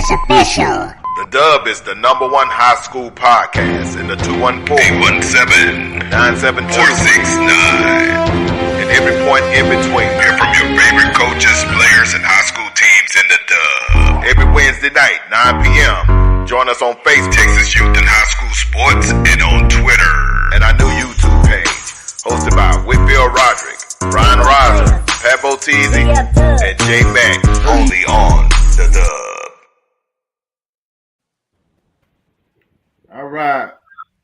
is official. The Dub is the #1 high school podcast in the 214-817-972-469. And every point in between. Hear from your favorite coaches, players, and high school teams in the Dub. Every Wednesday night, 9 p.m. Join us on Facebook, Texas Youth and High School Sports, and on Twitter. And our new YouTube page, hosted by Whitfield Roderick, Brian Riser, Pat Boteezy, and Jay Mack, only on the Dub. All right,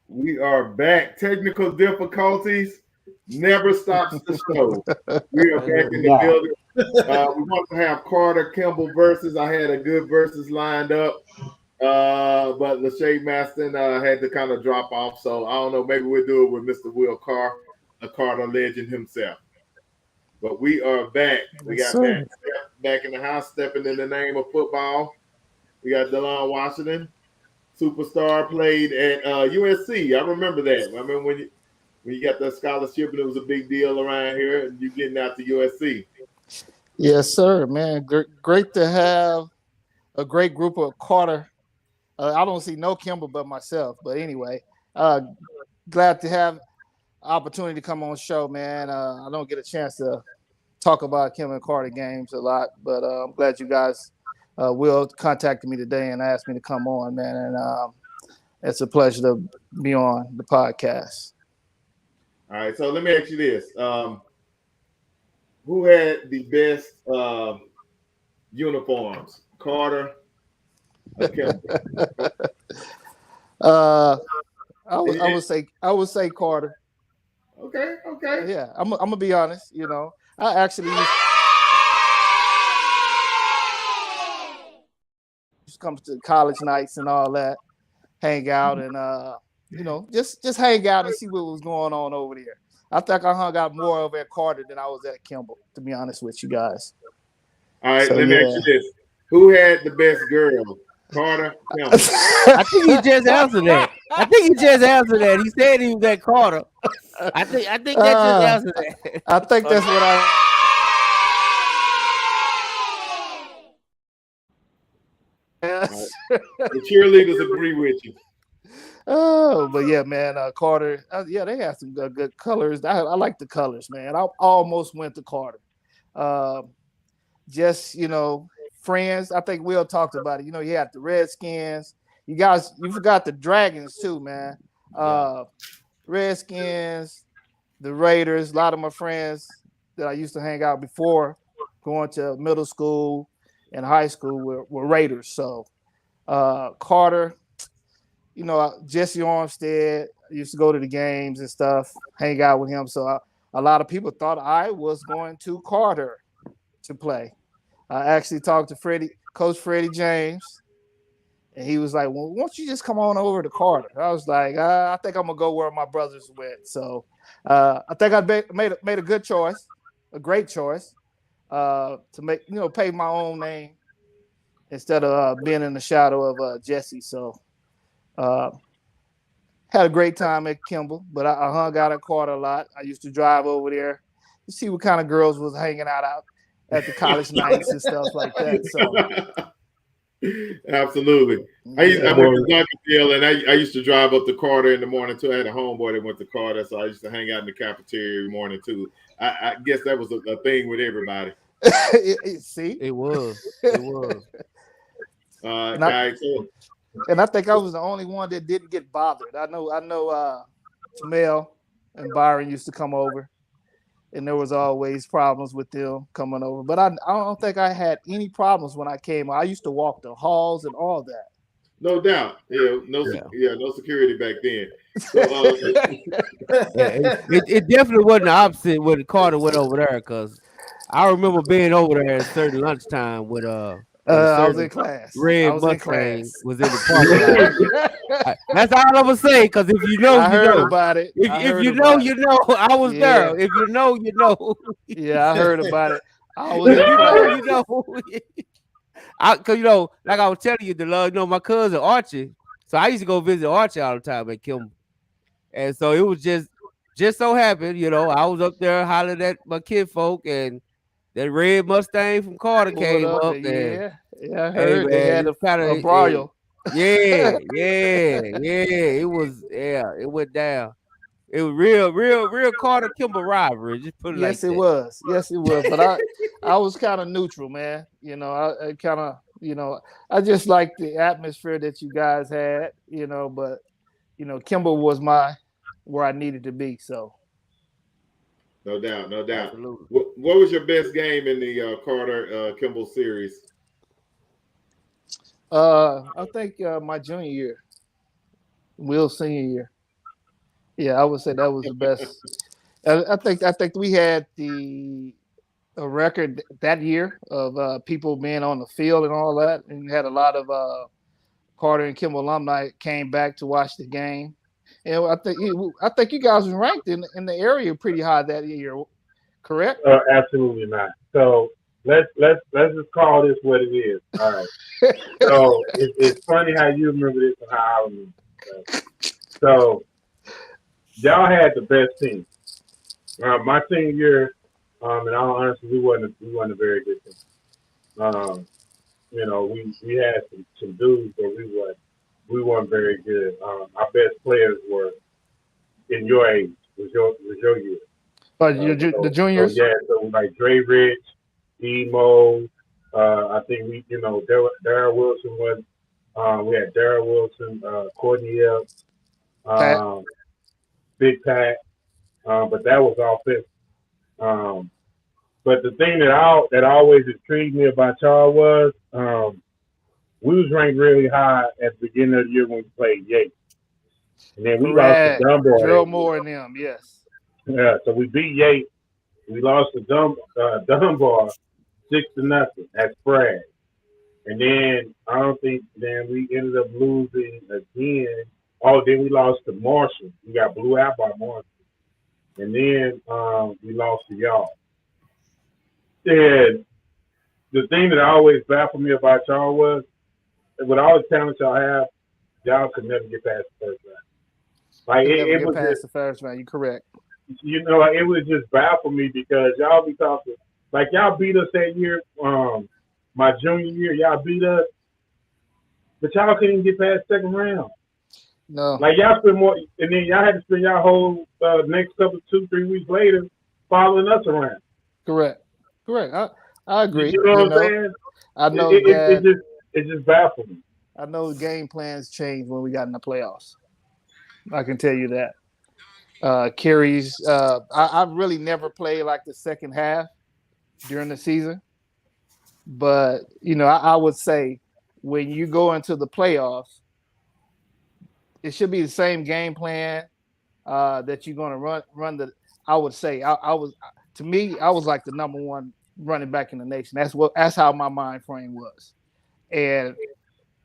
we are back. Technical difficulties never stops the show. We are back in the building. We want to have Carter Kimball versus. I had a good versus lined up, but Lachey Maston had to kind of drop off. So I don't know. Maybe we'll do it with Mr. Will Carr, a Carter legend himself. But we are back. We got back in the house, stepping in the name of football. We got DeLon Washington. Superstar, played at USC. I remember that. I remember when you got that scholarship and it was a big deal around here, and you getting out to USC. Yes, sir, man. Great to have a great group of Carter. I don't see no Kimball but myself, but anyway, glad to have opportunity to come on the show, man. I don't get a chance to talk about Kimball and Carter games a lot, but I'm glad you guys. Will contacted me today and asked me to come on, man, and it's a pleasure to be on the podcast. All right, so let me ask you this: who had the best uniforms, Carter or Kimball? I would say Carter. Okay. Yeah, I'm gonna be honest. You know, I actually comes to college nights and all that, hang out and just hang out and see what was going on over there. I think I hung out more over at Carter than I was at Kimball, to be honest with you guys. All right, so, let me ask you this: who had the best girl, Carter? Kimball? I think he just answered that. He said he was at Carter. I think that just answered that. I think that's what I. Yes. The cheerleaders agree with you. Oh, but yeah, man, Carter. They had some good colors. I like the colors, man. I almost went to Carter. Friends. I think Will talked about it. You know, you had the Redskins. You forgot the Dragons too, man. Redskins, the Raiders. A lot of my friends that I used to hang out before going to middle school and high school were Raiders. So Carter, Jesse Armstead, I used to go to the games and stuff, hang out with him. So a lot of people thought I was going to Carter to play. I actually talked to Coach Freddie James, and he was like, well, why don't you just come on over to Carter? I was like, I think I'm going to go where my brothers went. So I think I made a good choice, a great choice. To make pave my own name instead of being in the shadow of Jesse. So had a great time at Kimball, but I hung out at Carter a lot. I used to drive over there to see what kind of girls was hanging out at the college nights and stuff like that. So absolutely. I went to Duncanville, and I used to drive up to Carter in the morning too. I had a homeboy that went to Carter, so I used to hang out in the cafeteria every morning too. I guess that was a thing with everybody. See, it was. And I think I was the only one that didn't get bothered. I know. Jamel and Byron used to come over, and there was always problems with them coming over. But I don't think I had any problems when I came. I used to walk the halls and all that. No doubt. No security back then. So, it definitely wasn't the opposite when Carter went over there, because I remember being over there at certain lunchtime with I was in class. Red Mustang was in the parking lot. That's all I'm gonna say, because if you know, I you heard know about it. If you know, you know. I was there. If you know, you know. Yeah, I heard about it. I was if you know, you know. Because like I was telling you, my cousin Archie. So I used to go visit Archie all the time at Kimball, and so it was just so happened, I was up there hollering at my kid folk, and that red Mustang from Carter Pulled came up, up yeah, I hey heard they man, had it's kind a of broil. yeah, it was it went down. It was real Carter Kimball rivalry. Just put it like Yes, it that. was. Yes, it was. But I was kind of neutral, man. I kind of, I just like the atmosphere that you guys had, but Kimball was where I needed to be. So No doubt, no doubt. Absolutely. What was your best game in the Carter Kimball series? I think my junior year, Will's senior year. Yeah, I would say that was the best. I think we had a record that year of people being on the field and all that, and you had a lot of Carter and Kimball alumni came back to watch the game. And I think you guys was ranked in the area pretty high that year, correct? Absolutely not. So let's just call this what it is. All right. So it's funny how you remember this and how I remember it. Right? So y'all had the best team. My senior year, in all honesty, we wasn't a very good team. We had some dudes, but we weren't very good. Our best players were in your age, was your year. But the juniors, So like Dre Rich, Emo, I think Darryl Wilson was. We had Darryl Wilson, Courtney Epps, Big Pat, but that was offensive. But the thing that always intrigued me about y'all was we was ranked really high at the beginning of the year when we played Yates, and then we lost to Dunbar. Gerald Moore and them, yes. Yeah, so we beat Yates. We lost to Dunbar 6-0 at Sprague. And then we ended up losing again. Oh, then we lost to Marshall. We got blew out by Marshall. And then we lost to y'all. And the thing that always baffled me about y'all was, with all the talent y'all have, y'all could never get past the first round. Like it was past the first round. You're correct. It would just baffle me because y'all be talking like y'all beat us that year. My junior year, y'all beat us, but y'all couldn't even get past the second round. No, like y'all spent more, and then y'all had to spend y'all whole next couple 2-3 weeks later following us around. Correct. I agree. You know what I'm saying? I know it just baffled me. I know game plans changed when we got in the playoffs. I can tell you that. Carries. I really never played like the second half during the season, but I would say when you go into the playoffs, it should be the same game plan that you're going to run the. I would say I was like the number one running back in the nation. That's how my mind frame was, and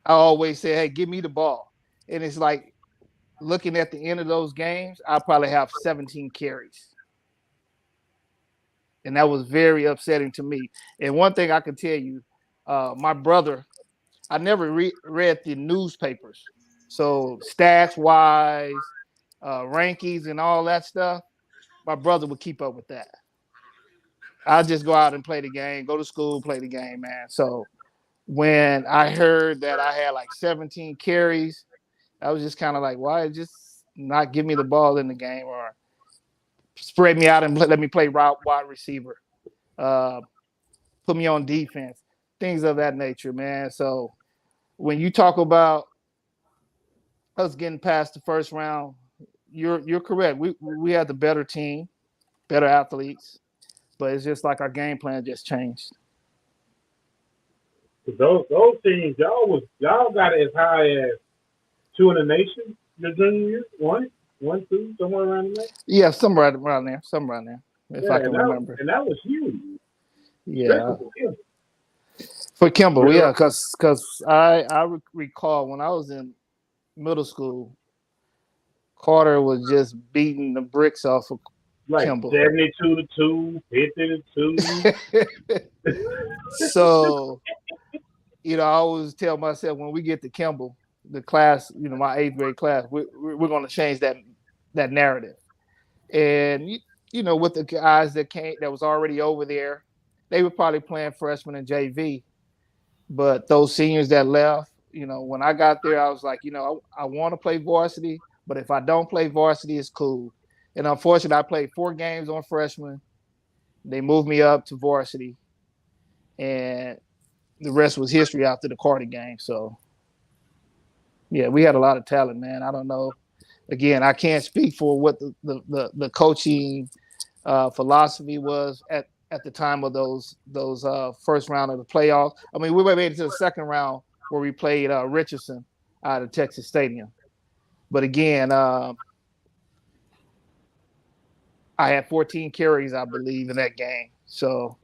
I always say, hey, give me the ball, and it's like looking at the end of those games, I'll probably have 17 carries. And that was very upsetting to me. And one thing I can tell you, my brother, I never read the newspapers. So stats wise, rankings and all that stuff, my brother would keep up with that. I'll just go out and play the game, go to school, play the game, man. So when I heard that I had like 17 carries, I was just kind of like, why just not give me the ball in the game or spread me out and let me play wide receiver, put me on defense, things of that nature, man. So when you talk about us getting past the first round, you're correct. We had the better team, better athletes, but it's just like our game plan just changed. Those teams, y'all got as high as 2 in the nation your junior year, one, 2, somewhere around there. Yeah, somewhere around there, if I can remember. And that was huge. Yeah. For Kimball, yeah, because I recall when I was in middle school, Carter was just beating the bricks off of Kimball. 72-2, 50-2. So, I always tell myself when we get to Kimball, the class, my 8th grade class, we're going to change that narrative. And with the guys that was already over there, they were probably playing freshman and JV. But those seniors that left, when I got there, I was like, I want to play varsity, but if I don't play varsity, it's cool. And unfortunately, I played 4 games on freshman. They moved me up to varsity, and the rest was history after the Carter game. So, yeah, we had a lot of talent, man. I don't know. Again, I can't speak for what the coaching philosophy was at the time of those first round of the playoffs. I mean, we made it to the second round where we played Richardson out of Texas Stadium. But again, I had 14 carries, I believe, in that game. So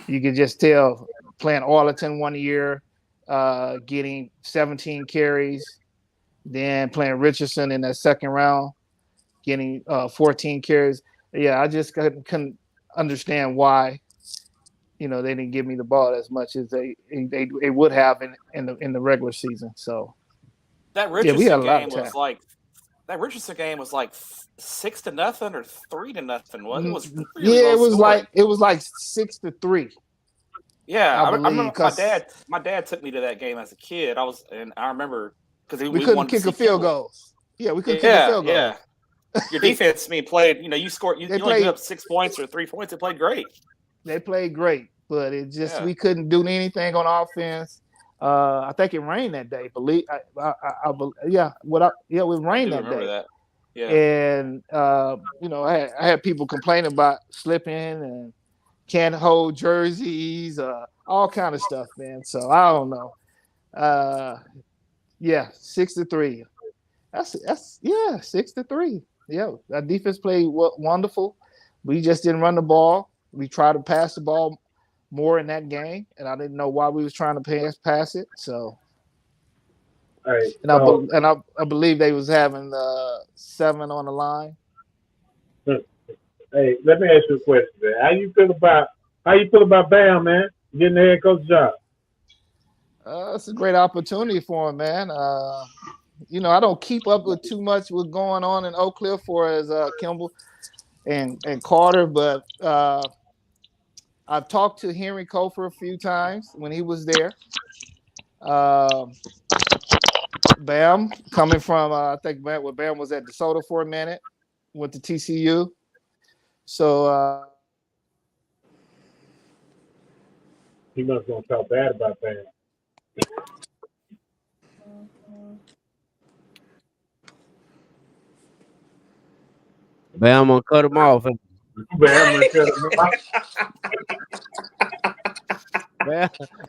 you could just tell playing Arlington one year, getting 17 carries, then playing Richardson in that second round, getting 14 carries. Yeah, I just couldn't understand why, they didn't give me the ball as much as they would have in the regular season. So That yeah, we had Richardson a lot game of was talent. like 6-0 or 3-0. What it was really Yeah, low scoring. it was like 6-3. Yeah, I I believe, remember because my dad took me to that game as a kid. I remember because we we couldn't wanted to kick a see field Kimball. goals. Yeah, we couldn't kick a Yeah, field goal. yeah. Your defense, played. You scored. You They only gave played up 6 points or 3 points. It played great. they played great, but it just Yeah, we couldn't do anything on offense. I think it rained that day. Yeah, it I rained do that remember day. that. Yeah, And I had people complaining about slipping and can't hold jerseys, all kind of stuff, man. So I don't know. Yeah, 6-3. That's 6-3. Yeah, our defense played wonderful. We just didn't run the ball. We tried to pass the ball more in that game, and I didn't know why we was trying to pass it. So, All right. and So, I believe they was having 7 on the line. hey, let me ask you a question, man. How you feel about Bam, man? Getting the head coach job. It's a great opportunity for him, man. I don't keep up with too much what's going on in Oak Cliff for as Kimball and Carter, but I've talked to Henry Kofor a few times when he was there. Bam, coming from I think Bam was at DeSoto for a minute, went to TCU. So He must gonna talk bad about Bam. Bam, I'm gonna cut him off. Bam gonna cut him off.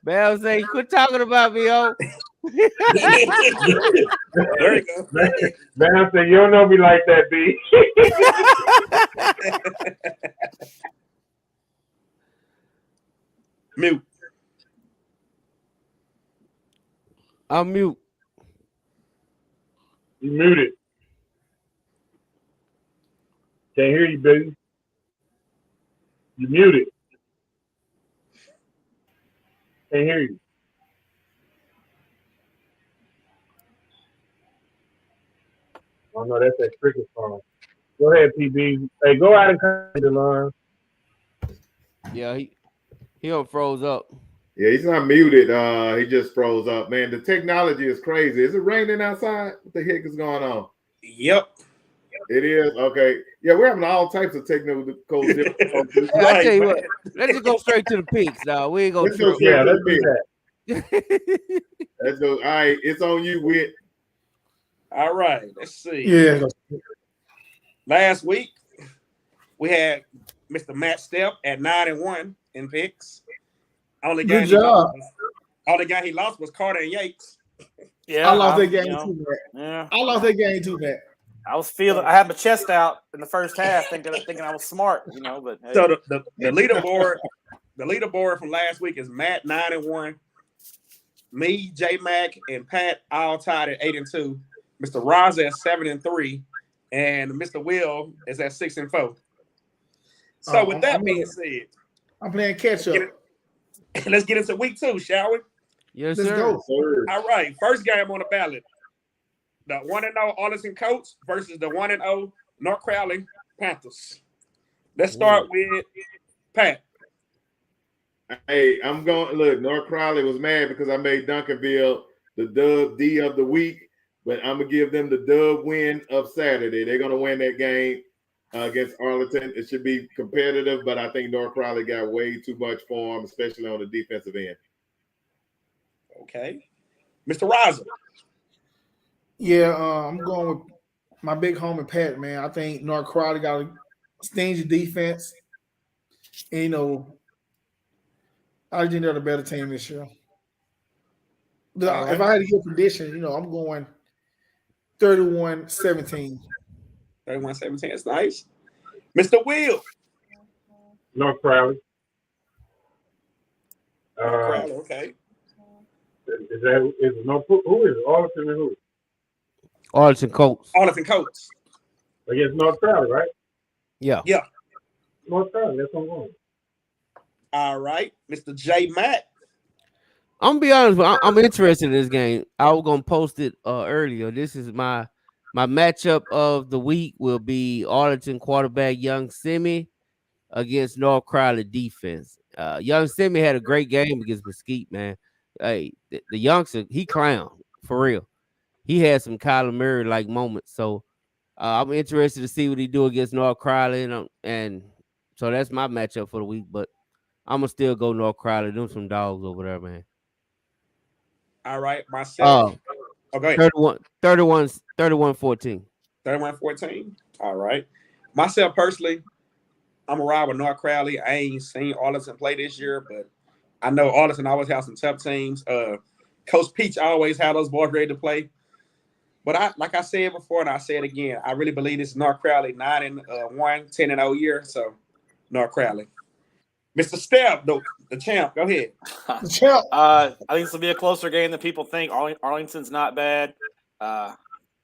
Bam say, quit talking about me, oh. There you go. Bam said, "You don't know me like that, B." Mute. I'm mute. You muted. Can't hear you, baby. You muted. Can't hear you. Oh no, that's that cricket song. Go ahead, PB. Hey, go out and come to the line. Yeah, he done froze up. Yeah, he's not muted. He just froze up. Man, the technology is crazy. Is it raining outside? What the heck is going on? Yep. It is? Okay. Yeah, we're having all types of technical difficulties. Hey, I tell you what, let's just go straight to the picks, now. We ain't gonna Let's go trip. straight Yeah, to let's do the that. picks. Let's go. All right, it's on you, Whit. All right. Let's see. Yeah. Last week we had Mr. Matt Stepp at 9-1 in picks. Only Good game job. he lost was Carter and Yates. yeah. I lost that game you know, too, man. Yeah, I lost that game too, man. I had my chest out in the first half, thinking I was smart, But hey. So the leaderboard from last week is Matt 9-1, me, J Mac, and Pat all tied at 8-2. Mr. Roz at 7-3, and Mr. Will is at 6-4. So with that being said, I'm playing catch up. let's get into week 2, shall we? Yes, Let's sir. go. All right, first game on the ballot. The 1-0 Arlington Colts versus the 1-0 North Crowley Panthers. Let's start with Pat. Hey, I'm going. Look, North Crowley was mad because I made Duncanville the Dub D of the week, but I'm gonna give them the Dub win of Saturday. They're gonna win that game against Arlington. It should be competitive, but I think North Crowley got way too much for them, especially on the defensive end. Okay. Mr. Riser. Yeah, I'm going with my big homie Pat, man. I think North Crowley got a stingy defense. And, you know, I think they're the better team this year. All right. If I had to give prediction, you know, I'm going 31-17. 31-17. That's nice. Mr. Will. North Crowley. North Crowley, okay. Is no who is it? Arlington and who? Arlington Colts. Arlington Colts. Against North Crowley, right? Yeah. Yeah. North Crowley, that's what I'm going. All right. Mr. J. Mack. I'm gonna be honest. I'm interested in this game. I was gonna post it earlier. This is my matchup of the week. Will be Arlington quarterback Young Simi against North Crowley defense. Young Simi had a great game against Mesquite, man. Hey, the youngster, he clown for real. He had some Kyler Murray like moments. So I'm interested to see what he do against North Crowley, and so that's my matchup for the week. But I'm gonna still go North Crowley. Them some dogs over there, man. All right. Myself. Go ahead. 31-14. 31-14. All right. Myself personally, I'm a ride with North Crowley. I ain't seen Arlington play this year, but I know Arlington always has some tough teams. Coach Peach always had those boys ready to play. But like I said before, and I say it again, I really believe this is North Crowley 9-1, 10-0 year. So North Crowley. Mr. Steph, the champ, go ahead. The champ. I think this will be a closer game than people think. Arlington's not bad.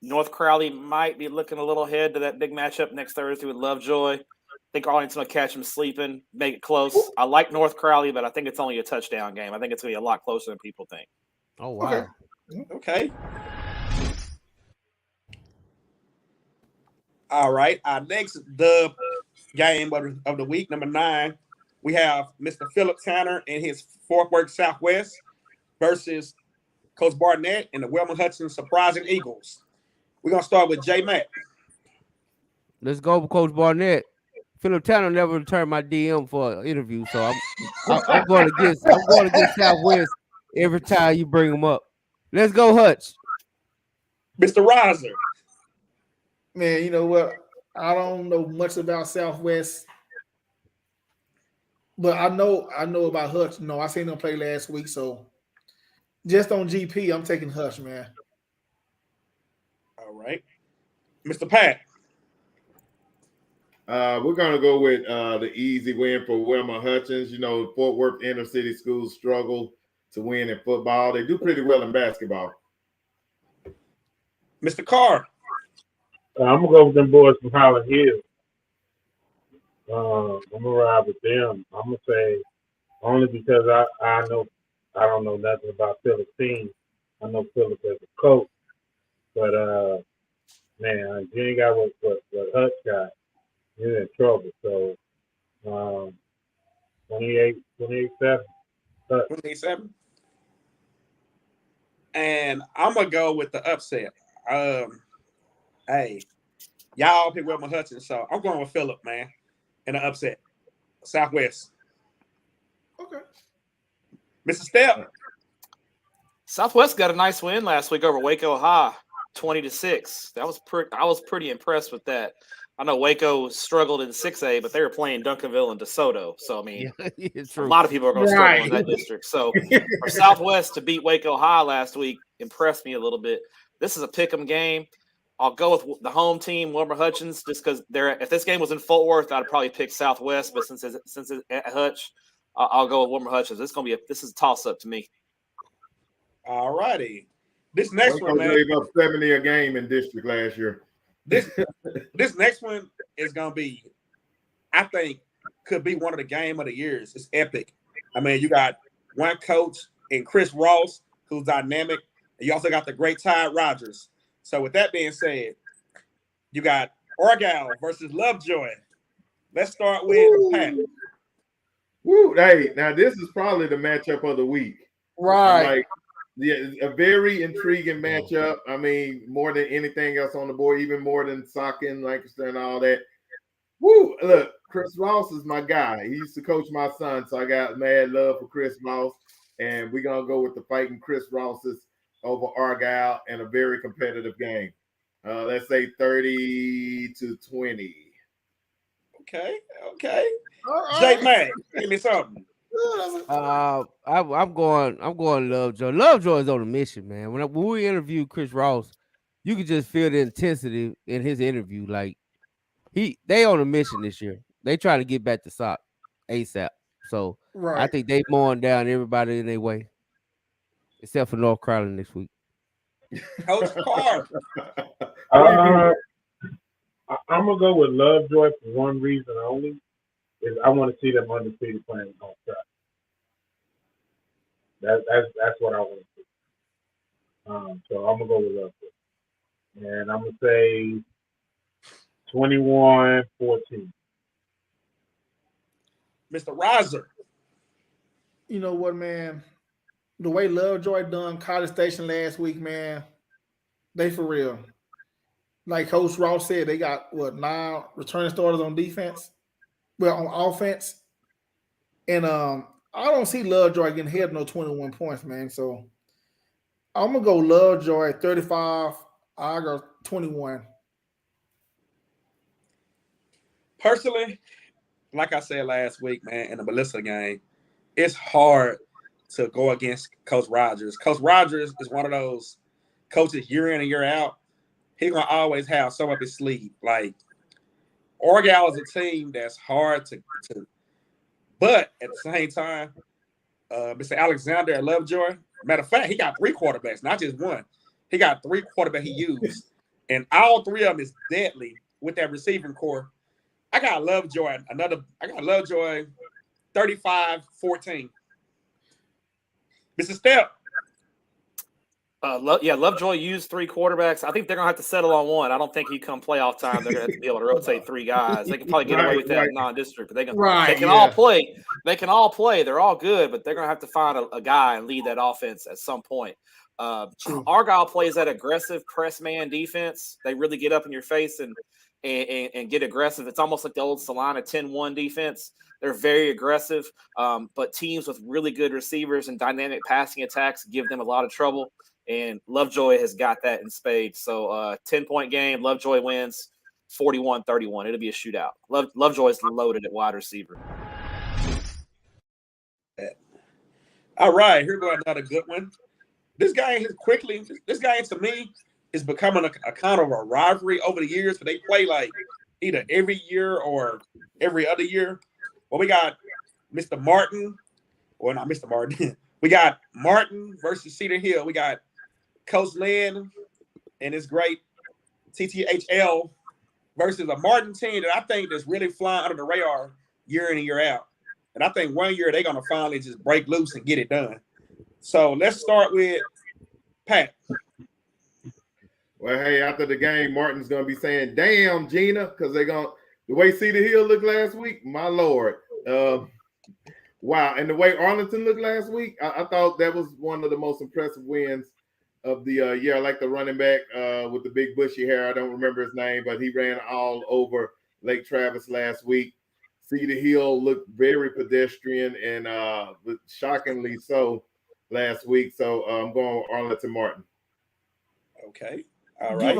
North Crowley might be looking a little ahead to that big matchup next Thursday with Lovejoy. I think Arlington will catch him sleeping, make it close. I like North Crowley, but I think it's only a touchdown game. I think it's going to be a lot closer than people think. Oh, wow. Okay. All right. Our next dub game of the week, number 9, we have Mr. Philip Tanner and his Fort Worth Southwest versus Coach Barnett and the Wilma Hudson Surprising Eagles. We're going to start with J. Mack. Let's go with Coach Barnett. Philip Tanner never returned my DM for an interview, so I'm going against Southwest every time you bring him up. Let's go, Hutch. Mr. Riser. Man, you know what? I don't know much about Southwest, but I know about Hutch. No, I seen them play last week, so just on GP, I'm taking Hutch, man. All right. Mr. Pat. We're going to go with the easy win for Wilma Hutchins. You know, Fort Worth inner city schools struggle to win in football. They do pretty well in basketball. Mr. Carr. I'm going to go with them boys from Highland Hill. I'm going to ride with them. I'm going to say only because I don't know nothing about Philip's team. I know Philip as a coach. But, man, you ain't got what Hutch got. You're in trouble. So, 28-7. 27. And I'm going to go with the upset. Hey, y'all pick Wilma Hudson, so I'm going with Philip, man, in the upset. Southwest. Okay. Mr. Step. Southwest got a nice win last week over Waco High, 20-6. I was pretty impressed with that. I know Waco struggled in 6A, but they were playing Duncanville and DeSoto. So, I mean, a lot of people are going to struggle in that district. So, for Southwest to beat Waco High last week impressed me a little bit. This is a pick'em game. I'll go with the home team, Wilmer Hutchins, just because if this game was in Fort Worth, I'd probably pick Southwest. But since it's at Hutch, I'll go with Wilmer Hutchins. This is a toss-up to me. All righty. This next one, man. Gave up 70 a game in district last year. This next one is gonna be, I think, could be one of the game of the years. It's epic. I mean, you got one coach in Chris Ross, who's dynamic, and you also got the great Ty Rogers. So with that being said, you got Argyle versus Lovejoy. Let's start with Pat. Woo, hey, now this is probably the matchup of the week. I'm Right. like, yeah, a very intriguing matchup. I mean, more than anything else on the board, even more than Sockin, Lancaster, and all that. Woo! Look, Chris Ross is my guy. He used to coach my son, so I got mad love for Chris Ross. And we're gonna go with the fighting Chris Rosses over Argyle in a very competitive game. Let's say 30-20. Okay. All J right. Mac, give me something. I'm going Lovejoy. Lovejoy is on a mission, man. When we interviewed Chris Ross, you could just feel the intensity in his interview. Like they on a mission this year. They try to get back to SOC ASAP. So I Right. think they mowing down everybody in their way, except for North Carolina this week. Coach Carr. I'm gonna go with Lovejoy for one reason only. Is I want to see them undefeated playing on track. That's what I want to see. So I'm gonna go with Lovejoy, and I'm gonna say 21-14. Mr. Riser. You know what, man? The way Lovejoy done College Station last week, man, they for real. Like Coach Ross said, they got what 9 returning starters on defense, well on offense, and I don't see Lovejoy getting held no 21 points, man. So I'm gonna go Lovejoy 35. I go 21. Personally, like I said last week, man, in the Melissa game, it's hard to go against Coach Rogers. Coach Rogers is one of those coaches year in and year out. He's gonna always have some up his sleeve. Like Argyle is a team that's hard to but at the same time, Mr. Alexander at Lovejoy, matter of fact, he got 3 quarterbacks, not just one. He got 3 quarterbacks he used, and all 3 of them is deadly with that receiving core. I got Lovejoy 35-14. Mr. Step. Lovejoy used 3 quarterbacks. I think they're gonna have to settle on one. I don't think he come playoff time. They're gonna have to be able to rotate 3 guys. They can probably get away with that non-district, but they can all play. They can all play. They're all good, but they're gonna have to find a guy and lead that offense at some point. Argyle plays that aggressive press man defense. They really get up in your face and get aggressive. It's almost like the old Salina 10-1 defense. They're very aggressive, but teams with really good receivers and dynamic passing attacks give them a lot of trouble. And Lovejoy has got that in spades. So 10-point game, Lovejoy wins 41-31. It'll be a shootout. Lovejoy's loaded at wide receiver. All right, here goes another good one. This guy to me is becoming a kind of a rivalry over the years, but they play like either every year or every other year. Well, we got Mr. Martin, or not Mr. Martin. We got Martin versus Cedar Hill. We got Coach Lynn and his great TTHL versus a Martin team that I think that's really flying under the radar year in and year out. And I think one year they're going to finally just break loose and get it done. So let's start with Pat. Well, hey, after the game, Martin's going to be saying, damn, Gina, because they're going to, the way Cedar Hill looked last week, my Lord. Wow. And the way Arlington looked last week, I thought that was one of the most impressive wins of the year. I like the running back with the big bushy hair. I don't remember his name, but he ran all over Lake Travis last week. Cedar Hill looked very pedestrian and shockingly so last week. So I'm going with Arlington Martin. Okay. All right.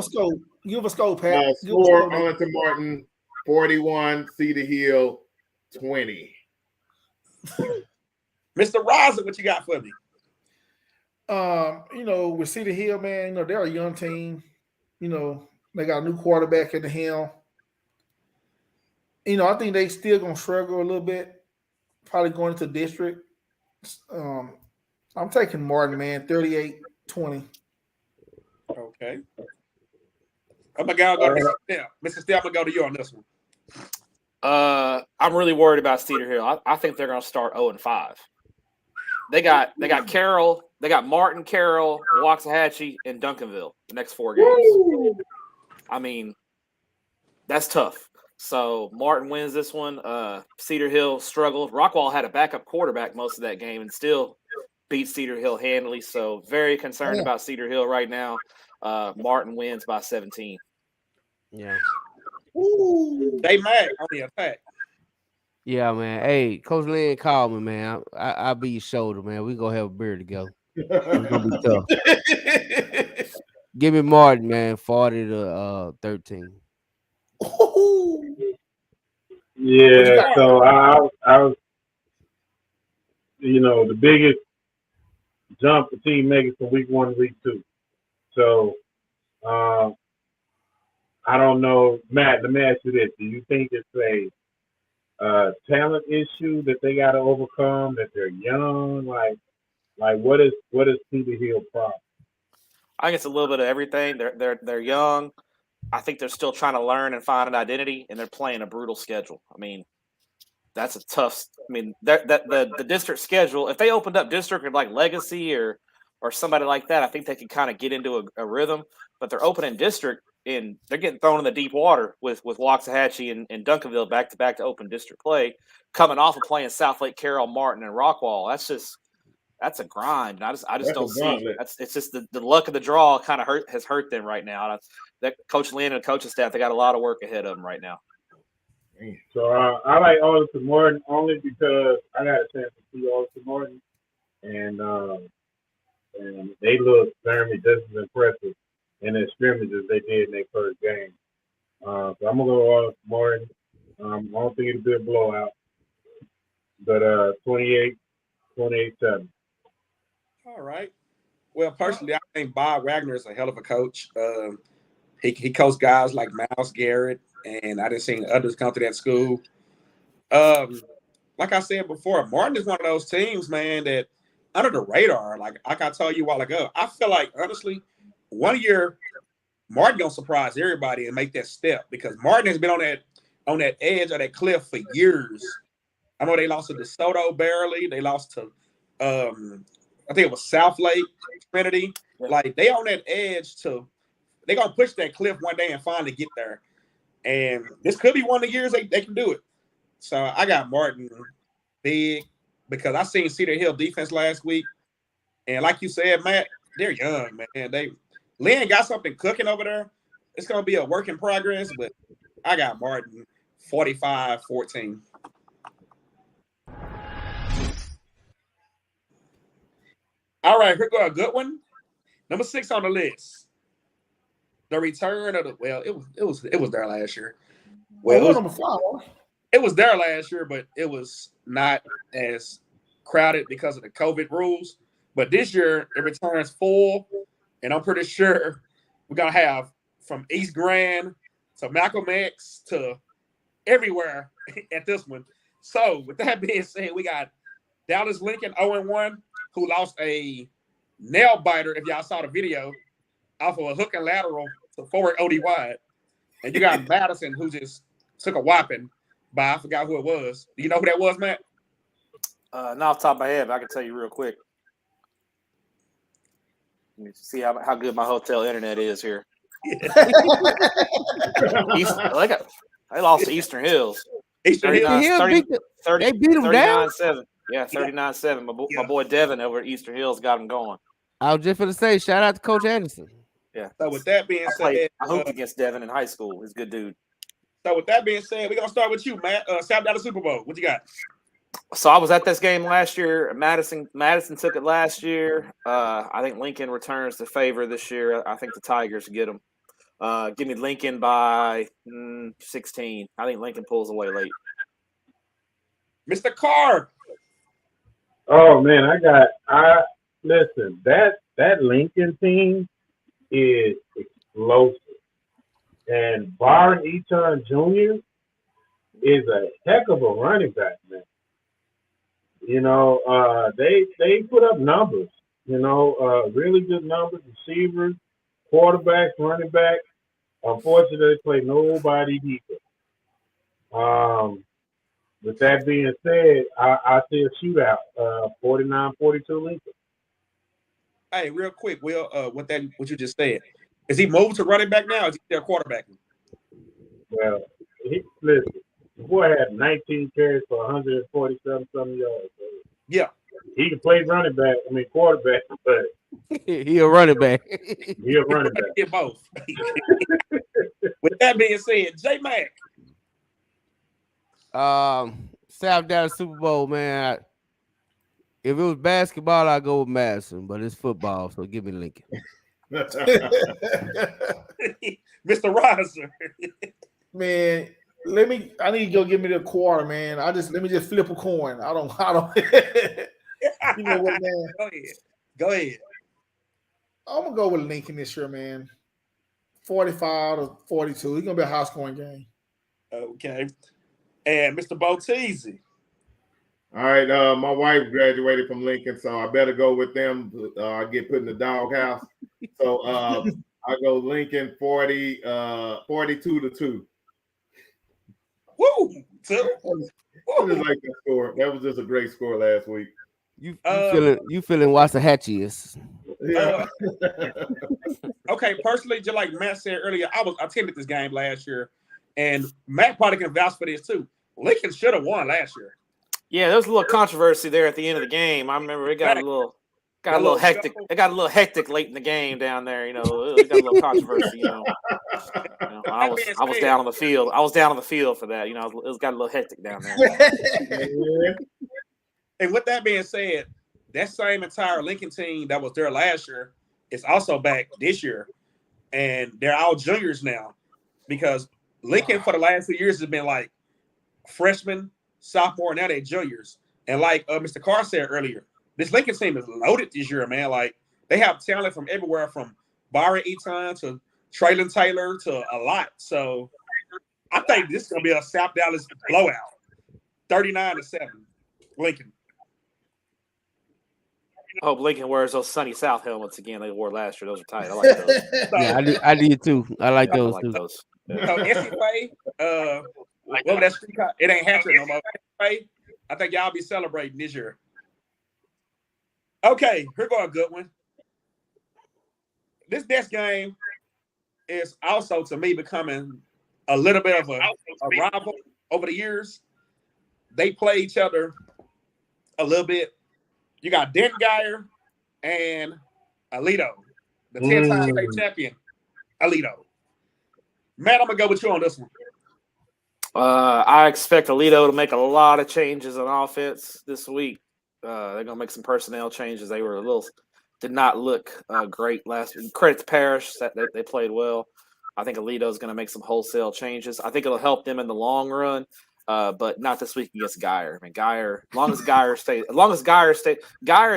Give a scope, Pat. Score Arlington Martin 41, Cedar Hill 20. Mr. Rosin, what you got for me? With Cedar Hill, man, they're a young team. They got a new quarterback at the helm. I think they still gonna struggle a little bit, probably going into district. I'm taking Martin, man, 38-20. Okay. I'm gonna go to Mr. Step. Mr. Step, I'm gonna go to you on this one. I'm really worried about Cedar Hill. I think they're gonna start 0-5. They got Carroll, they got Martin, Carroll, Waxahachie, and Duncanville the next 4 games. I mean, that's tough. So Martin wins this one. Cedar Hill struggled. Rockwall had a backup quarterback most of that game and still beat Cedar Hill handily. So very concerned about Cedar Hill right now. Martin wins by 17. Yeah. They mad on the attack. Yeah, man. Hey, Coach Lynn called me, man. I'll be your shoulder, man. We gonna have a beer together. It's gonna be tough. Give me Martin, man. 40 to 13. Yeah, so I was, the biggest jump the team makes from week 1 to week 2. So I don't know, Matt. Let me ask you this: do you think it's a talent issue that they got to overcome? That they're young, like what is Cedar Hill problem? I think it's a little bit of everything. They're young. I think they're still trying to learn and find an identity, and they're playing a brutal schedule. I mean, that's a tough. I mean, the district schedule. If they opened up district with like Legacy or somebody like that, I think they could kind of get into a rhythm. But they're opening district, and they're getting thrown in the deep water with Waxahachie and Duncanville back to open district play, coming off of playing South Lake Carroll, Martin, and Rockwall. That's a grind. And I just don't see. It's just the luck of the draw kind of has hurt them right now. That Coach Lynn and coaching staff, they got a lot of work ahead of them right now. So I like Alderson Morton only because I got a chance to see Alderson Morton, and they look very just as impressive in their scrimmages they did in their first game. So I'm gonna go Alderson Morton. I don't think it'll be a blowout, but 28-7. All right. Well, personally, I think Bob Wagner is a hell of a coach. He coached guys like Miles Garrett, and I didn't see others come to that school. Like I said before, Martin is one of those teams, man, that under the radar. Like I told you a while ago, I feel like honestly, one year Martin gonna surprise everybody and make that step because Martin has been on that edge of that cliff for years. I know they lost to DeSoto barely. They lost to I think it was South Lake Trinity. Like they on that edge they're gonna push that cliff one day and finally get there. And this could be one of the years they can do it. So I got Martin big because I seen Cedar Hill defense last week. And like you said, Matt, they're young, man. Lynn got something cooking over there. It's gonna be a work in progress, but I got Martin 45-14. All right, here go a good one. Number 6 on the list. The return of it was there last year. Well, it was there last year, but it was not as crowded because of the COVID rules. But this year it returns full, and I'm pretty sure we're gonna have from East Grand to Malcolm X to everywhere at this one. So with that being said, we got Dallas Lincoln 0-1, who lost a nail biter, if y'all saw the video, off of a hook and lateral to forward OD wide. And you got Madison, who just took a whopping by, I forgot who it was. Do you know who that was, Matt? Not off the top of my head, but I can tell you real quick. Let me see how good my hotel internet is here. Yeah. They lost to Eastern Hills. Eastern Hills they beat them down. 39-7. Yeah, 39-7. My boy Devin over at Eastern Hills got him going. I was just going to say, shout out to Coach Anderson. Yeah. So with that being said, I hooped against Devin in high school. He's a good dude. So with that being said, we're gonna start with you, Matt. South Dallas Super Bowl. What you got? So I was at this game last year. Madison took it last year. I think Lincoln returns the favor this year. I think the Tigers get them. Give me Lincoln by 16. I think Lincoln pulls away late. Mr. Carr. Oh man, listen, that Lincoln team is explosive. And Byron Eaton Jr. is a heck of a running back, man. They put up numbers, really good numbers, receivers, quarterbacks, running backs. Unfortunately, they play nobody deeper. With that being said, I see a shootout, 49-42 Lincoln. Hey, real quick, Will, what you just said. Is he moved to running back now, or is he their quarterback? Well, Listen, the boy had 19 carries for 147 something yards. So Yeah. he can play running back. I mean quarterback, but He a running back. he a running back. Get both. With that being said, J Mac. South Dallas Super Bowl, man. If it was basketball, I'd go with Madison, but it's football, so give me Lincoln. Mr. Riser. Man, I need you to go give me the quarter, man. Let me just flip a coin. I don't you know what, man? Go ahead. I'm gonna go with Lincoln this year, man. 45-42. It's gonna be a high scoring game. Okay. And Mr. Boteezy. All right, my wife graduated from Lincoln, so I better go with them. I get put in the doghouse. So I go Lincoln 42-2. Woo! I just like that score. That was just a great score last week. You feeling Waxahachie? Yeah. Okay, personally, just like Matt said earlier, I attended this game last year, and Matt probably can vouch for this too. Lincoln should have won last year. Yeah, there was a little controversy there at the end of the game. I remember it got a little hectic. It got a little hectic late in the game down there. You know, it got a little controversy. I was down on the field. I was down on the field for that. You know, it got a little hectic down there. And with that being said, that same entire Lincoln team that was there last year is also back this year, and they're all juniors now because Lincoln for the last 2 years has been like freshmen, sophomore, now they're juniors. And like Mr. Carr said earlier, this Lincoln team is loaded this year, man. Like they have talent from everywhere, from Byron Eaton to Traylon Taylor to a lot. So I think this is gonna be a South Dallas blowout, 39-7, Lincoln. I hope Lincoln wears those Sunny South helmets again they wore last year. Those are tight. I like those. Yeah, I did too. I like those too. Those. So well, that street car, it ain't happening no more. I think y'all be celebrating this year. Okay, here go a good one. This next game is also to me becoming a little bit of a rival over the years. They play each other a little bit. You got Denton Geyer and Alito, the 10-time state champion, Alito. Matt, I'm gonna go with you on this one. I expect Alito to make a lot of changes on offense this week. They're gonna make some personnel changes. They did not look great last week. Credit to Parrish that they played well. I think Alito is gonna make some wholesale changes. I think it'll help them in the long run. But not this week against Geyer. I mean, Geyer's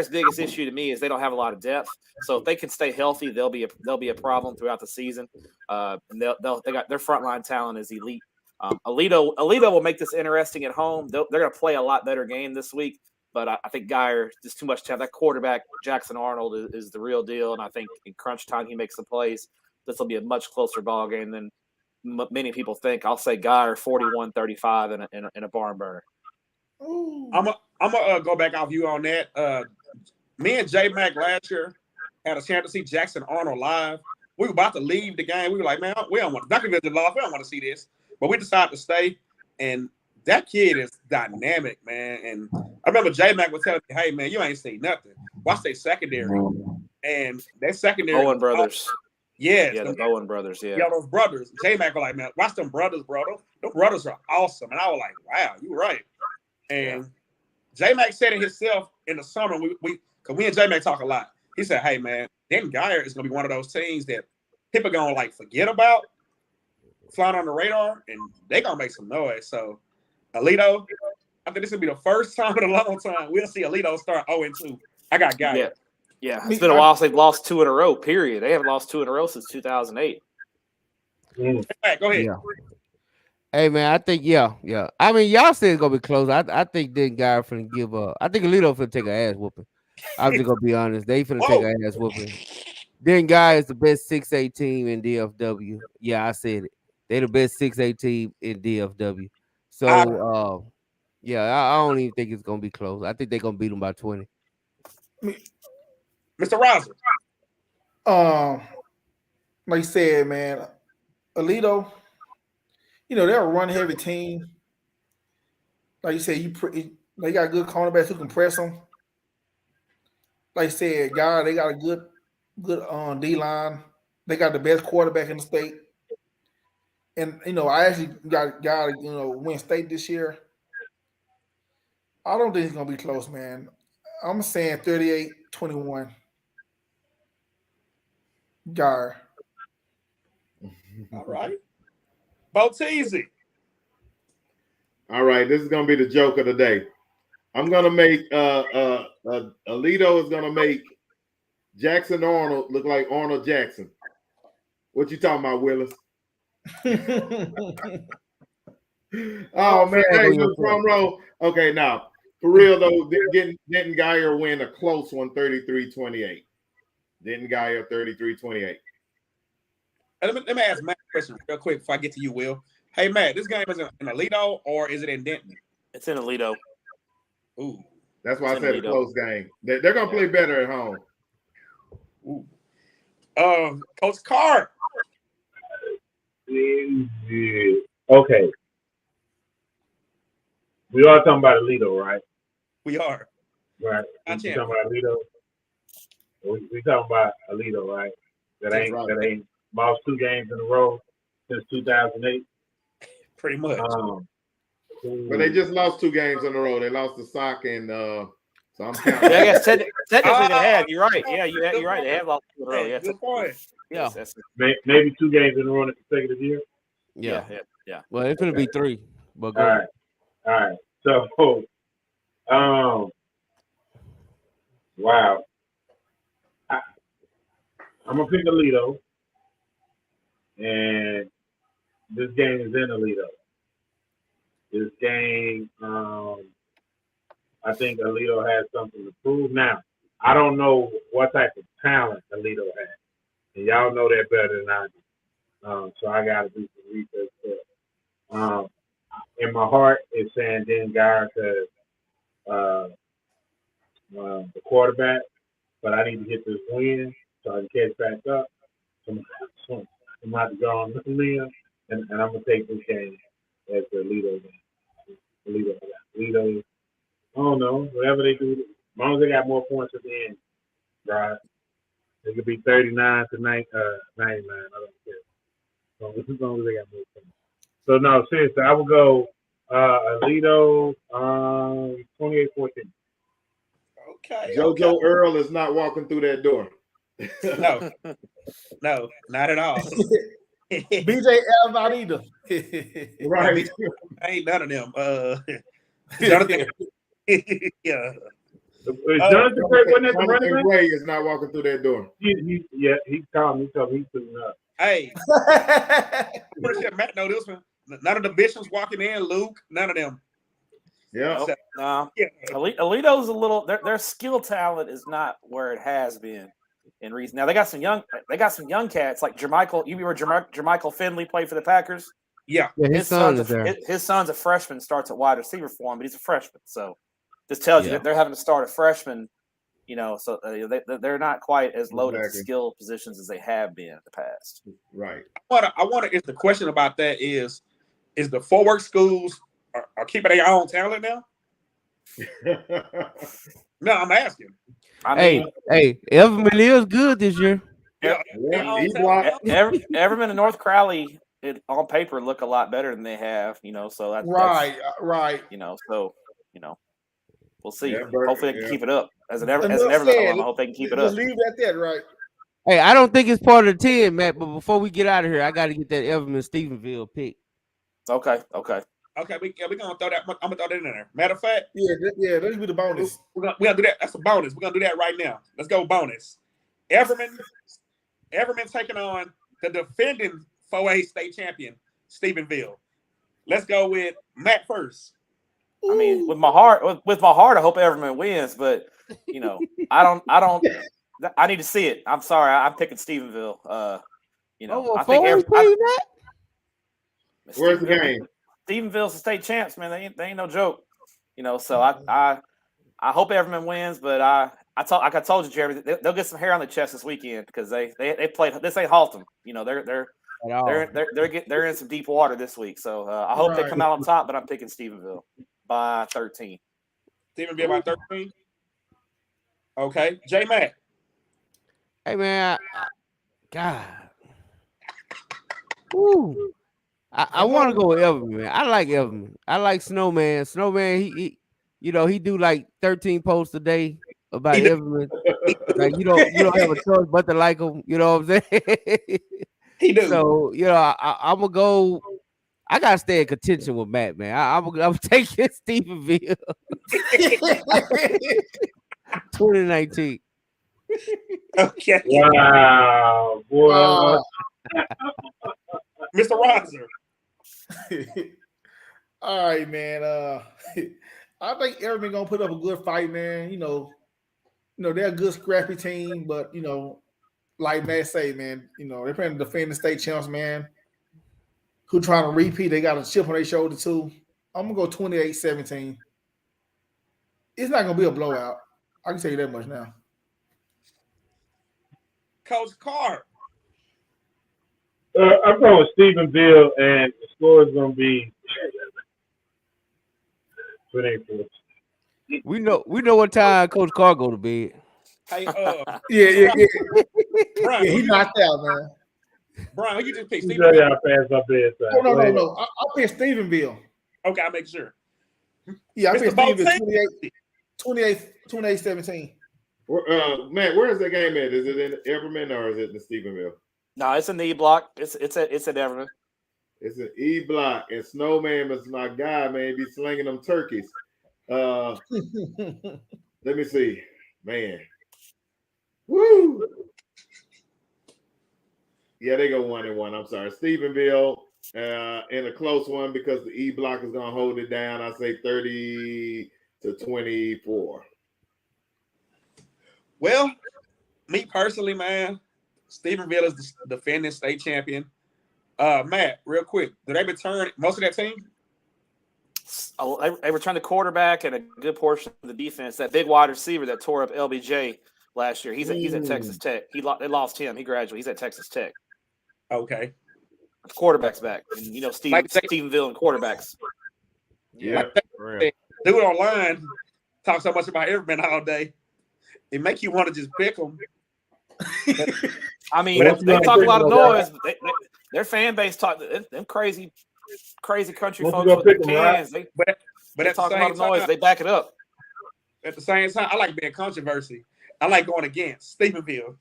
biggest issue to me is they don't have a lot of depth. So if they can stay healthy, they'll be a problem throughout the season. And they got their frontline talent is elite. Alito will make this interesting at home. They're going to play a lot better game this week. But I think Geyer just too much time. That quarterback Jackson Arnold is the real deal, and I think in crunch time he makes some plays. This will be a much closer ball game than many people think. I'll say Geyer 41-35 in a barn burner. I'm gonna go back off you on that. Me and J Mac last year had a chance to see Jackson Arnold live. We were about to leave the game. We were like, man, we don't want Duncanville lost. We don't want to see this, but we decided to stay. And that kid is dynamic, man. And I remember J Mac was telling me, "Hey, man, you ain't seen nothing. Watch their secondary." And that secondary, Bowen brothers. Yes, the Bowen brothers. Yeah, those brothers. J Mac was like, man, watch them brothers, bro. Those brothers are awesome. And I was like, wow, you're right. And J Mac said it himself in the summer. Because we and J Mac talk a lot. He said, hey, man, Denton Geyer is going to be one of those teams that people are going to like forget about, flying on the radar, and they're going to make some noise. So, Alito, I think this will be the first time in a long time we'll see Alito start 0-2. I got Geyer. Yeah, it's been a while since they've lost 2 in a row, period. They haven't lost 2 in a row since 2008. Hey, go ahead. Yeah. Hey, man, I think, yeah. I mean, y'all said it's going to be close. I think Denton Geyer finna give up. I think Alito finna take an ass whooping. I'm just going to be honest. They finna take an ass whooping. Denton Geyer is the best 6'8 team in DFW. Yeah, I said it. They're the best 6'8 team in DFW. So, I don't even think it's going to be close. I think they're going to beat them by 20. Mr. Roser. Like you said, man, Alito, they're a run heavy team. Like you said, they got good cornerbacks who can press them. Like I said, God, they got a good D line. They got the best quarterback in the state. And I actually got win state this year. I don't think it's gonna be close, man. I'm saying 38-21. Gar. All right. Boteezy. All right, this is gonna be the joke of the day. I'm gonna make Alito is gonna make Jackson Arnold look like Arnold Jackson. What you talking about, Willis? Oh man, hey, no drum roll. Okay, now for real though, Denton Geyer win a close one, 33-28. Denton Geyer 33-28. Let me ask Matt a question real quick before I get to you, Will. Hey Matt, this game is in Alito or is it in Denton? It's in Alito. Ooh, that's why I said a close game. They're gonna play better at home. Ooh. Coach Carr. Okay. We are talking about Alito, right? We are. Right. We talking about Alito. We talking about Alito, right? That ain't lost 2 games in a row since 2008. Pretty much. But they just lost 2 games in a row. They lost to Sock and so I'm counting. Yeah, I guess technically they have. You're right. Yeah, you're right. They have lost 2 in a row. Yeah, good point. Yeah. Maybe 2 games in a row in a consecutive year. Yeah. Well, it's gonna be 3. But go ahead. All right. So, wow. I'm gonna pick Alito, and this game is in Alito. This game, I think Alito has something to prove. Now, I don't know what type of talent Alito has, and y'all know that better than I do. So I got to do some research there. In my heart, it's saying Dan Geyer because the quarterback, but I need to get this win so I can catch back up. So I'm about to go on this limb, and I'm gonna take this game as the Alito game. Alito. I don't know. Whatever they do, as long as they got more points at the end, right? It could be 39 to 99. I don't care. As long as they got more points. So no, seriously, I would go Alito 28-14. Okay. JoJo Earl is not walking through that door. No, not at all. BJ L not either. Right. Ain't none of them. Jonathan. Yeah. Jonathan Gray wasn't at the running back? Gray is not walking through that door. He called me. He told me he's putting up. Hey, pretty sure Matt know this one. None of the bishops walking in, Luke. None of them. Yeah. No. Alito's a little. Their skill talent is not where it has been in recent. Now they got some young cats like Jermichael. You remember Jermichael Finley played for the Packers? Yeah. His son is there. His son's a freshman. Starts at wide receiver for him, but he's a freshman. So this tells you that they're having to start a freshman. So they're not quite as loaded to skill positions as they have been in the past. Right. I wonder if the question about that is the four-work schools are keeping their own talent now? No, I'm asking. Hey, Everman is good this year. Yeah. Everman and North Crowley on paper look a lot better than they have. So that's right. We'll see. Yeah, hopefully they can keep it up. As an Everman, I hope they can keep it up. Leave that there, right? Hey, I don't think it's part of the 10, Matt. But before we get out of here, I got to get that Everman Stephenville pick. Okay. We're gonna throw that. I'm gonna throw that in there. Matter of fact, that'll be the bonus. We're gonna do that. That's a bonus. We're gonna do that right now. Let's go bonus. Everman taking on the defending 4A state champion, Stephenville. Let's go with Matt first. I mean, with my heart, I hope Everman wins, but I don't. I need to see it. I'm sorry, I'm picking Stephenville. I think where's the game? Stephenville's the state champs, man. They ain't no joke. So I hope Everman wins, but like I told you, Jeremy, they'll get some hair on the chest this weekend because they played. This ain't Haltom. at all. They're in some deep water this week. So I hope they come out on top. But I'm picking Stephenville by 13. Stephenville by 13. Okay, J Mac. Hey man, God. Woo. I want to go with Everman, man. I like Everman. I like Snowman. Snowman, he he do like 13 posts a day about Everman. Like you don't have a choice but to like him. You know what I'm saying? He do. So I'm gonna go. I gotta stay in contention with Matt, man. I'm taking Stephenville 2019. Okay. Wow, boy. Mr. Roger. All right, man. I think Everman gonna put up a good fight, man. They're a good scrappy team, but like Matt say, man, they're playing the defending state champs, man. Who trying to repeat? They got a chip on their shoulder too. I'm gonna go 28-17. It's not gonna be a blowout. I can tell you that much now. Coach Carr. I'm going with Stephenville, and the score is going to be 24. We know what time Coach Carr go to bed. Hey, yeah. Brian, He knocked out, man. Brian, who you just picked? You tell y'all past my bedtime. No. I picked Stephenville. Okay, I'll make sure. Yeah, I picked Mr. Stephenville 28-17. Matt, where is that game at? Is it in Everman or is it in Stephenville? No, it's in the E block. It's at Everman. It's an E block, and Snowman is my guy, man. Be slinging them turkeys. Let me see, man. Woo! Yeah, they go 1-1. I'm sorry, Stephenville in a close one because the E block is gonna hold it down. I say 30-24. Well, me personally, man, Stephenville is the defending state champion. Matt, real quick, do they return most of that team? They returned the quarterback and a good portion of the defense. That big wide receiver that tore up LBJ last year. He's at Texas Tech. They lost him. He graduated. He's at Texas Tech. Okay. The quarterback's back, and Stephenville and quarterbacks. Yeah, dude online talk so much about Everman all day. It make you want to just pick them. I mean, they talk a lot of noise. But their fan base talk them crazy country folks with the cans. But they at talk the a lot of noise. They back it up. At the same time, I like being controversy. I like going against Stephenville.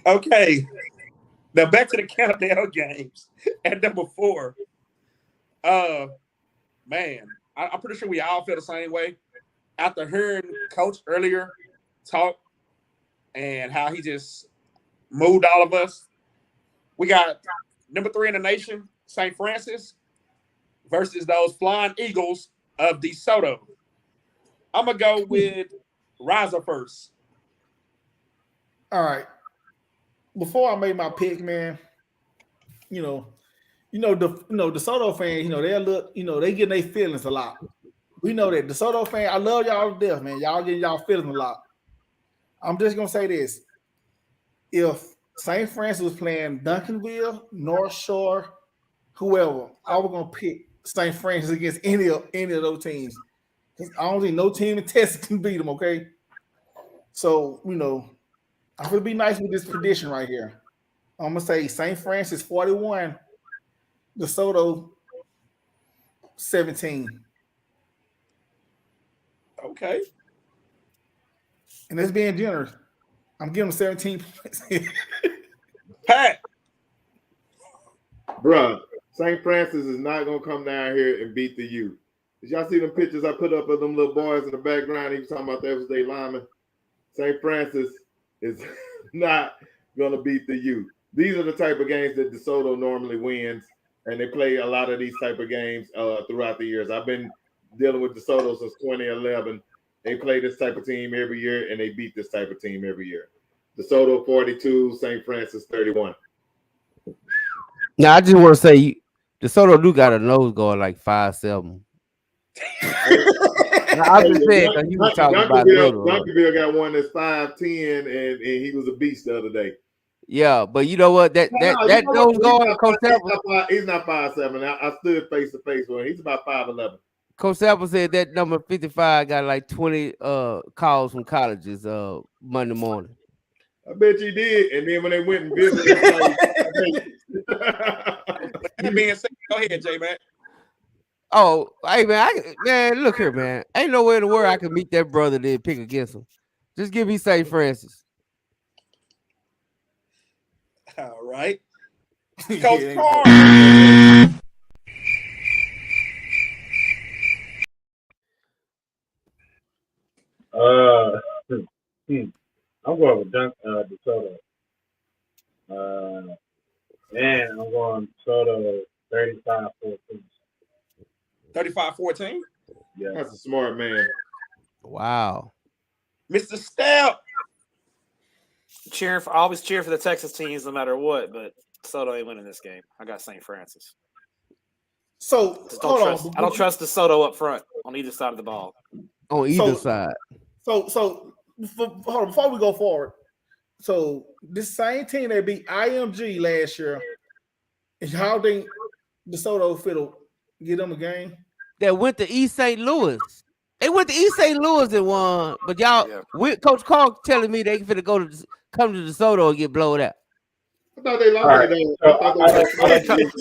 Okay. Now back to the countdown games at number 4. Man, I'm pretty sure we all feel the same way. After hearing Coach earlier talk and how he just moved all of us, we got number 3 in the nation, St. Francis, versus those Flying Eagles of DeSoto. I'm going to go with Riser first. All right. Before I make my pick, man, the DeSoto fans, they get their feelings a lot. We know that DeSoto fan, I love y'all to death, man. Y'all getting y'all feelings a lot. I'm just gonna say this: if St. Francis was playing Duncanville, North Shore, whoever, I was gonna pick St. Francis against any of those teams. I don't think no team in Texas can beat them. Okay, so I'm gonna be nice with this prediction right here. I'm gonna say St. Francis 41, DeSoto 17. Okay. And that's being generous. I'm giving them 17 points. Pat. Bruh, St. Francis is not going to come down here and beat the U. Did y'all see them pictures I put up of them little boys in the background? He was talking about that was their lineman. St. Francis is not going to beat the U. These are the type of games that DeSoto normally wins, and they play a lot of these type of games throughout the years. I've been dealing with DeSoto since 2011. They play this type of team every year, and they beat this type of team every year. DeSoto 42, St. Francis 31. Now, I just want to say, DeSoto do got a nose guard like 5'7". I just said because you was talking about little. Duncanville got one that's 5'10", and he was a beast the other day. Yeah, but you know what? That those guards, Coach Temple. He's not 5'7". I stood face to face with him. He's about 5'11". Coach Temple said that number 55 got like 20 calls from colleges Monday morning. I bet you did. And then when they went and visited, that being said, go ahead, J man. Oh, hey man, look here, man. Ain't nowhere in the world I can meet that brother then pick against him. Just give me St. Francis. All right. Coach Carr. I'm going with DeSoto. Man, I'm going DeSoto 35-14. 35-14? Yeah. That's a smart man. Wow. Mr. Stout. I always cheer for the Texas teams no matter what, but DeSoto ain't winning this game. I got St. Francis. So I don't trust DeSoto up front on either side of the ball. On either side. So hold on, before we go forward. So this same team that beat IMG last year, how think DeSoto fit get them a game? That went to East St. Louis. They went to East St. Louis and won, but y'all, Coach Carr telling me they finna come to DeSoto and get blown out. I thought they lost.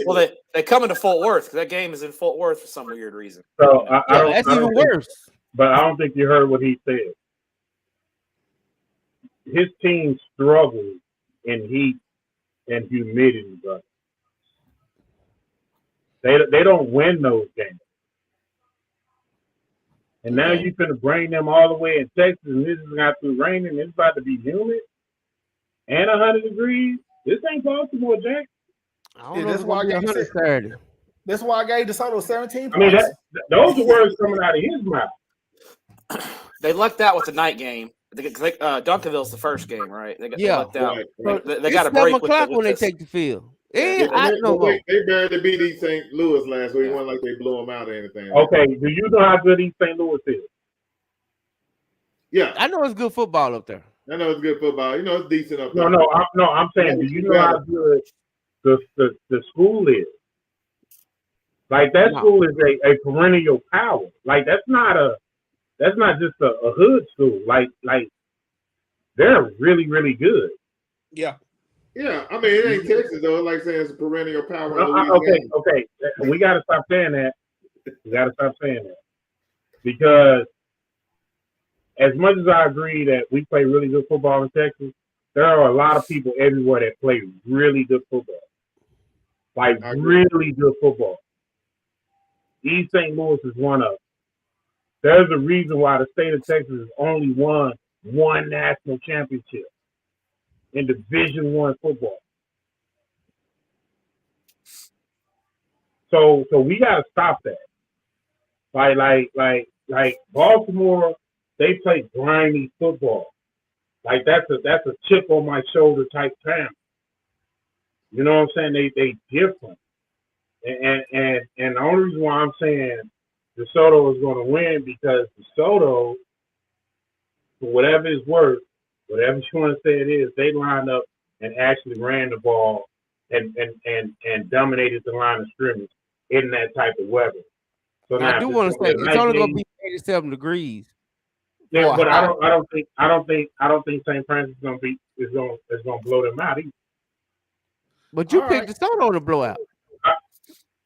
Well, they coming to Fort Worth because that game is in Fort Worth for some weird reason. So that's even worse. But I don't think you heard what he said. His team struggles in heat and humidity, brother. They don't win those games. And now you're going to bring them all the way in Texas, and this is got to rain, and it's about to be humid and 100 degrees. This ain't Baltimore, Jack. That's why I gave DeSoto 17 points. I mean, those are words coming out of his mouth. They lucked out with the night game. Duncanville's the first game, right? They lucked out. Right. They got a break with when they take the field. They barely beat East St. Louis last week. It wasn't like they blew them out or anything. Okay, do you know how good East St. Louis is? Yeah, I know it's good football up there. I know it's good football. You know it's decent up there. I'm saying, do you know how good the school is? Like that school is a perennial power. Like that's not just a hood school. Like they're really, really good. Yeah. Yeah, I mean, it ain't Texas, though. Like saying it's a perennial power. Okay. We got to stop saying that. Because as much as I agree that we play really good football in Texas, there are a lot of people everywhere that play really good football. Like, really good football. East St. Louis is one of them. There's a reason why the state of Texas has only won one national championship in Division I football. So we gotta stop that. Like Baltimore, they play grimy football. Like that's a chip on my shoulder type town. You know what I'm saying? They different. And the only reason why I'm saying DeSoto is gonna win because DeSoto, for whatever it's worth, whatever you want to say it is, they lined up and actually ran the ball and dominated the line of scrimmage in that type of weather. So now, I do want to say it's only going to be 87 degrees. Yeah, but I don't think St. Francis is going to blow them out either. But you picked DeSoto to blow out.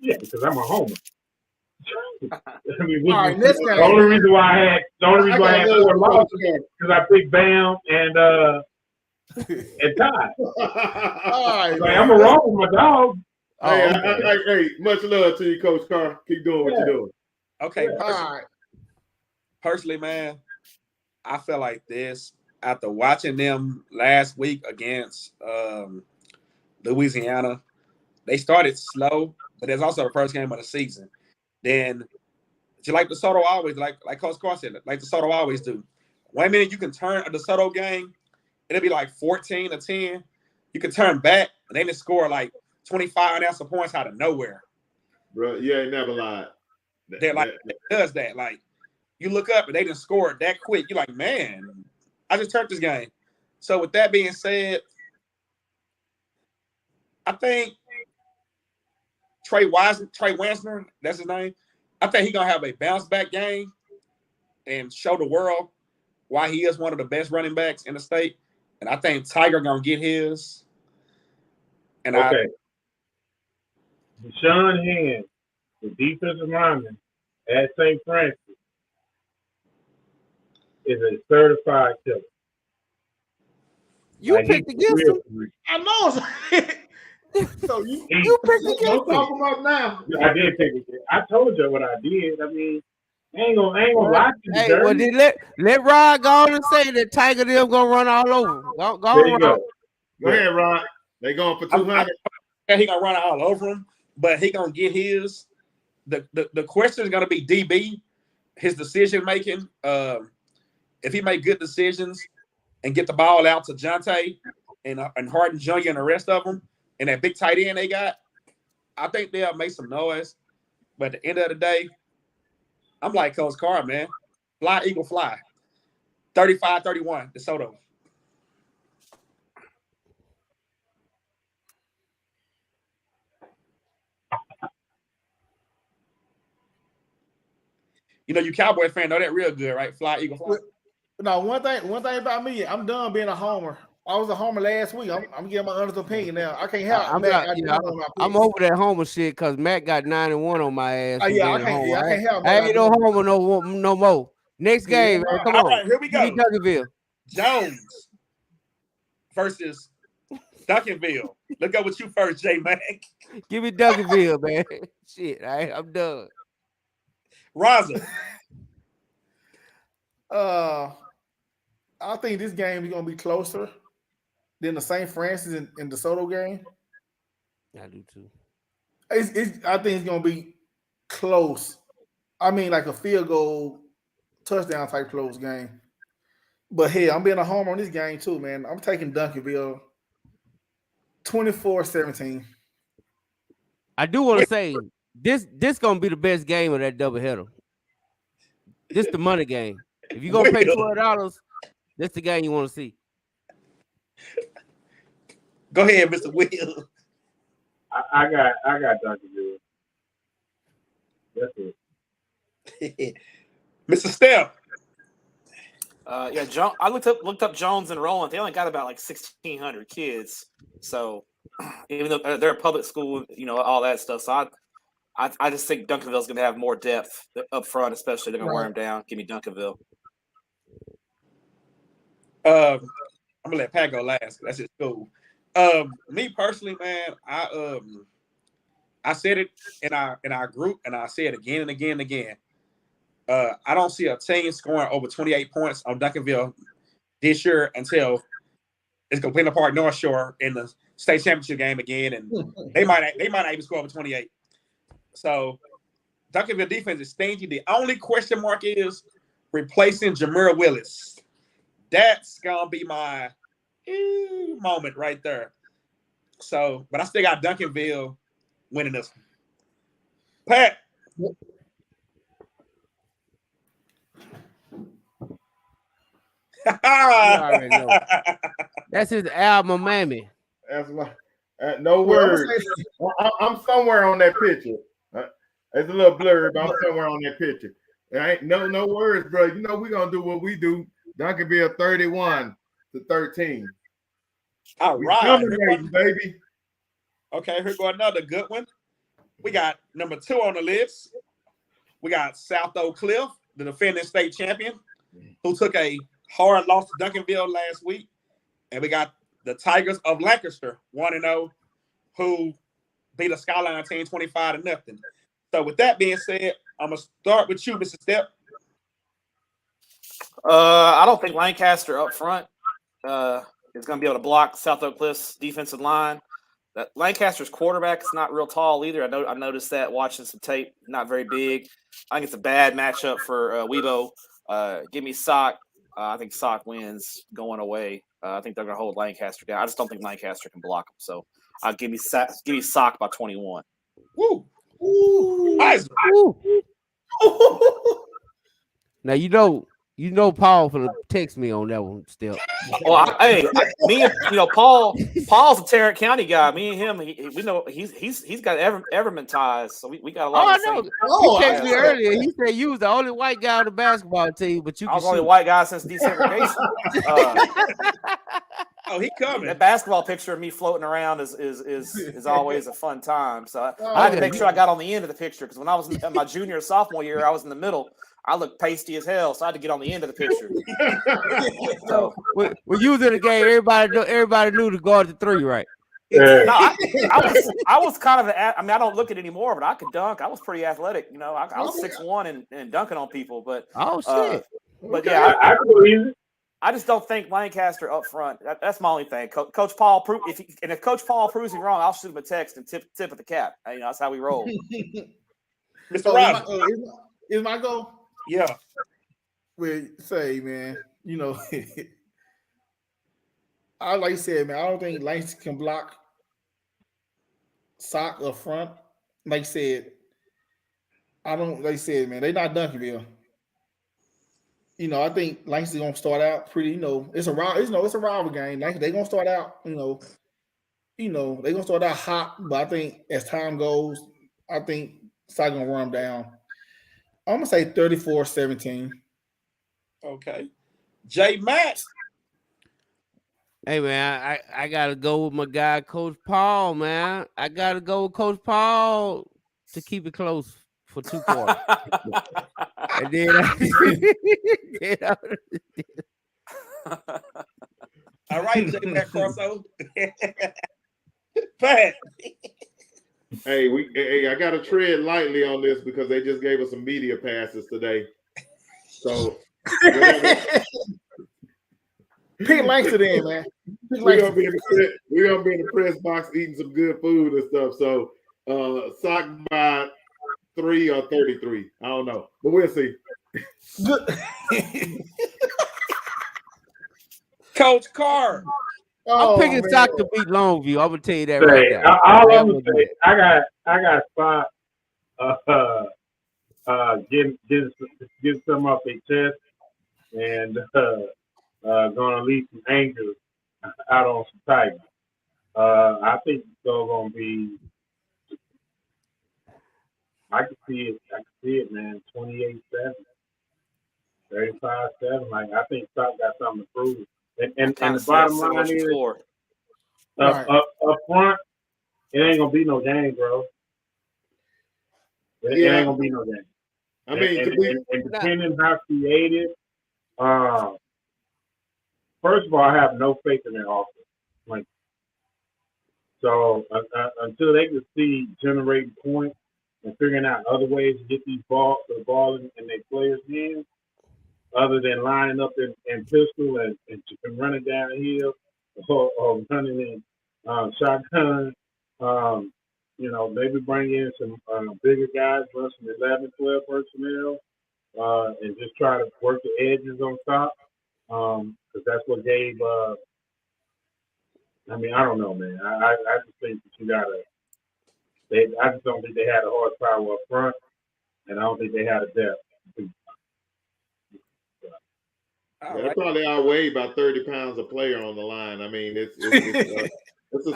Yeah, because I'm a homer. I mean, the only reason why I had 4 losses because I picked Bam and Ty. Like, I'm a wrong with my dog. Hey, much love to you, Coach Carr. Keep doing what you're doing. Okay, personally, man, I feel like this after watching them last week against Louisiana. They started slow, but it's also the first game of the season. Then, like DeSoto always, like Coach Carr said, like DeSoto always do. 1 minute you can turn a DeSoto game, it'll be like 14-10. You can turn back, and then they score like 25 unanswered points out of nowhere. Bro, you ain't never lied. that does that. Like you look up and they didn't score it that quick. You're like, man, I just turned this game. So with that being said, I think Trey Wansner, that's his name. I think he's gonna have a bounce back game and show the world why he is one of the best running backs in the state. And I think Tiger gonna get his. And okay. Deshaun Hand, the defensive lineman at St. Francis, is a certified killer. You picked against him. I know. So you picked against him. Don't talk about now. I did take it. I told you what I did. I mean, I ain't gonna lie to you. Hey, well, then let Rod go on and say that Tiger them gonna run all over. Go there you Rod. Go ahead, Rod. They going for 200. He gonna run all over him, but he gonna get his. The question is gonna be DB, his decision making. If he make good decisions and get the ball out to Jonte and Harden Jr. and the rest of them, and that big tight end they got, I think they'll make some noise. But at the end of the day, I'm like Coach Carr, man. Fly, Eagle, fly. 35-31, DeSoto. You know, you Cowboy fan know that real good, right? Fly, Eagle, fly. No, one thing about me, I'm done being a homer. I was a homer last week. I'm getting my honest opinion now. I can't help. I'm over that homer shit because Matt got 9-1 on my ass. I can't help. I ain't no homer no more. Next game, man, come on. Right, here we go. Give me Duncanville. Jones versus Duncanville. Look up with you first, J Mac. Give me Duncanville, man. Shit, I'm done. Raza. I think this game is gonna be closer than the St. Francis and DeSoto game. I do too. I think it's gonna be close. I mean, like a field goal, touchdown type close game. But hey, I'm being a homer on this game too, man. I'm taking Duncanville 24-17. I do want to say this gonna be the best game of that doubleheader. This the money game. If you're gonna pay $12, that's the game you want to see. Go ahead, Mr. Will. I got Duncanville. That's it. Mr. Steph. Yeah, I looked up Jones and Roland. They only got about like 1,600 kids. So even though they're a public school, you know, all that stuff. So I just think Duncanville's going to have more depth up front, especially they're going to wear him down. Give me Duncanville. I'm gonna let Pat go last. That's his school. Me personally, man, I said it in our group, and I say it again and again and again. I don't see a team scoring over 28 points on Duncanville this year until it's going to play apart North Shore in the state championship game again, and they might not even score over 28. So Duncanville defense is stingy. The only question mark is replacing Jameer Willis. That's gonna be my moment right there. So, but I still got Duncanville winning this one. Pat. You already know. That's his alma mammy. That's my no words. I'm somewhere on that picture. It's a little blurry, but I'm somewhere on that picture. There ain't no words, bro. You know we're gonna do what we do. Duncanville 31-13. All right, baby. Okay, here go another good one. We got number 2 on the list. We got South Oak Cliff, the defending state champion, who took a hard loss to Duncanville last week. And we got the Tigers of Lancaster, 1-0, who beat a Skyline team 25-0. So with that being said, I'm gonna start with you, Mr. Step. I don't think Lancaster up front is going to be able to block South Oak Cliff's defensive line. That Lancaster's quarterback is not real tall either. I noticed that watching some tape, not very big. I think it's a bad matchup for Weibo. Give me Sock. I think Sock wins going away. I think they're going to hold Lancaster down. I just don't think Lancaster can block them. So I'll give me Sock by 21. Woo! Woo! Nice. Woo. Now you know Paul for to text me on that one still. Well, me and Paul's a Tarrant County guy. Me and him, we know he's got Everman ties, so we got a lot Oh, of the I know. same. Oh, He I texted me know. earlier. He said you was the only white guy on the basketball team, but you I can was only shoot. white guy since desegregation. Oh, he coming. That basketball picture of me floating around is always a fun time. So I had to yeah. make sure I got on the end of the picture because when I was in my junior or sophomore year, I was in the middle. I looked pasty as hell, so I had to get on the end of the picture. So When you was in the game, everybody knew to guard the three, right? Yeah. no, I was kind of I mean I don't look it anymore, but I could dunk. I was pretty athletic, I was 6'1" and dunking on people, but Oh shit. but yeah, I believe it. I just don't think Lancaster up front. That's my only thing. Coach Paul, if Coach Paul proves me wrong, I'll shoot him a text and tip of the cap. That's how we roll. Mr. Oh, Rogers. is my goal? Yeah. Well, say, man, I like you said, man, I don't think Langston can block sock up front. Like you said, like you said, man, they not Duncanville. I think Langston's gonna start out pretty, it's a rival game. Like they gonna start out, they gonna start out hot, but I think as time goes, I think sock gonna run them down. I'm gonna say 34-17. Okay. J Max. Hey man, I gotta go with my guy, Coach Paul, man. I gotta go with Coach Paul to keep it close for 2 quarters. And then All right, J Max crossover. Pat. Hey, I gotta tread lightly on this because they just gave us some media passes today. So Pick Langston in, man. we're gonna be in the press box eating some good food and stuff. So sock by 3 or 33. I don't know, but we'll see. Good. Coach Carr. I'm picking man. sock to beat Longview. I'm gonna tell you that right Say, now. all I'm gonna say, I got spot get some off their chest and gonna leave some anger out on some Tigers. I think it's still gonna be. I can see it, man. 28-7, 35-7. Like I think Stock got something to prove. And the bottom line is, up front, it ain't gonna be no game, bro. It ain't gonna be no game. I mean, and depending how creative, first of all, I have no faith in their offense. Like, so until they can see generating points and figuring out other ways to get the ball in their players' hands, other than lining up in pistol and running downhill or running in shotgun, maybe bring in some bigger guys, run some 11, 12 personnel, and just try to work the edges on top. Because that's what gave. I don't know, man. I just think that you gotta. I just don't think they had a horsepower up front, and I don't think they had a depth. They probably outweighed by 30 pounds a player on the line. I mean, it's a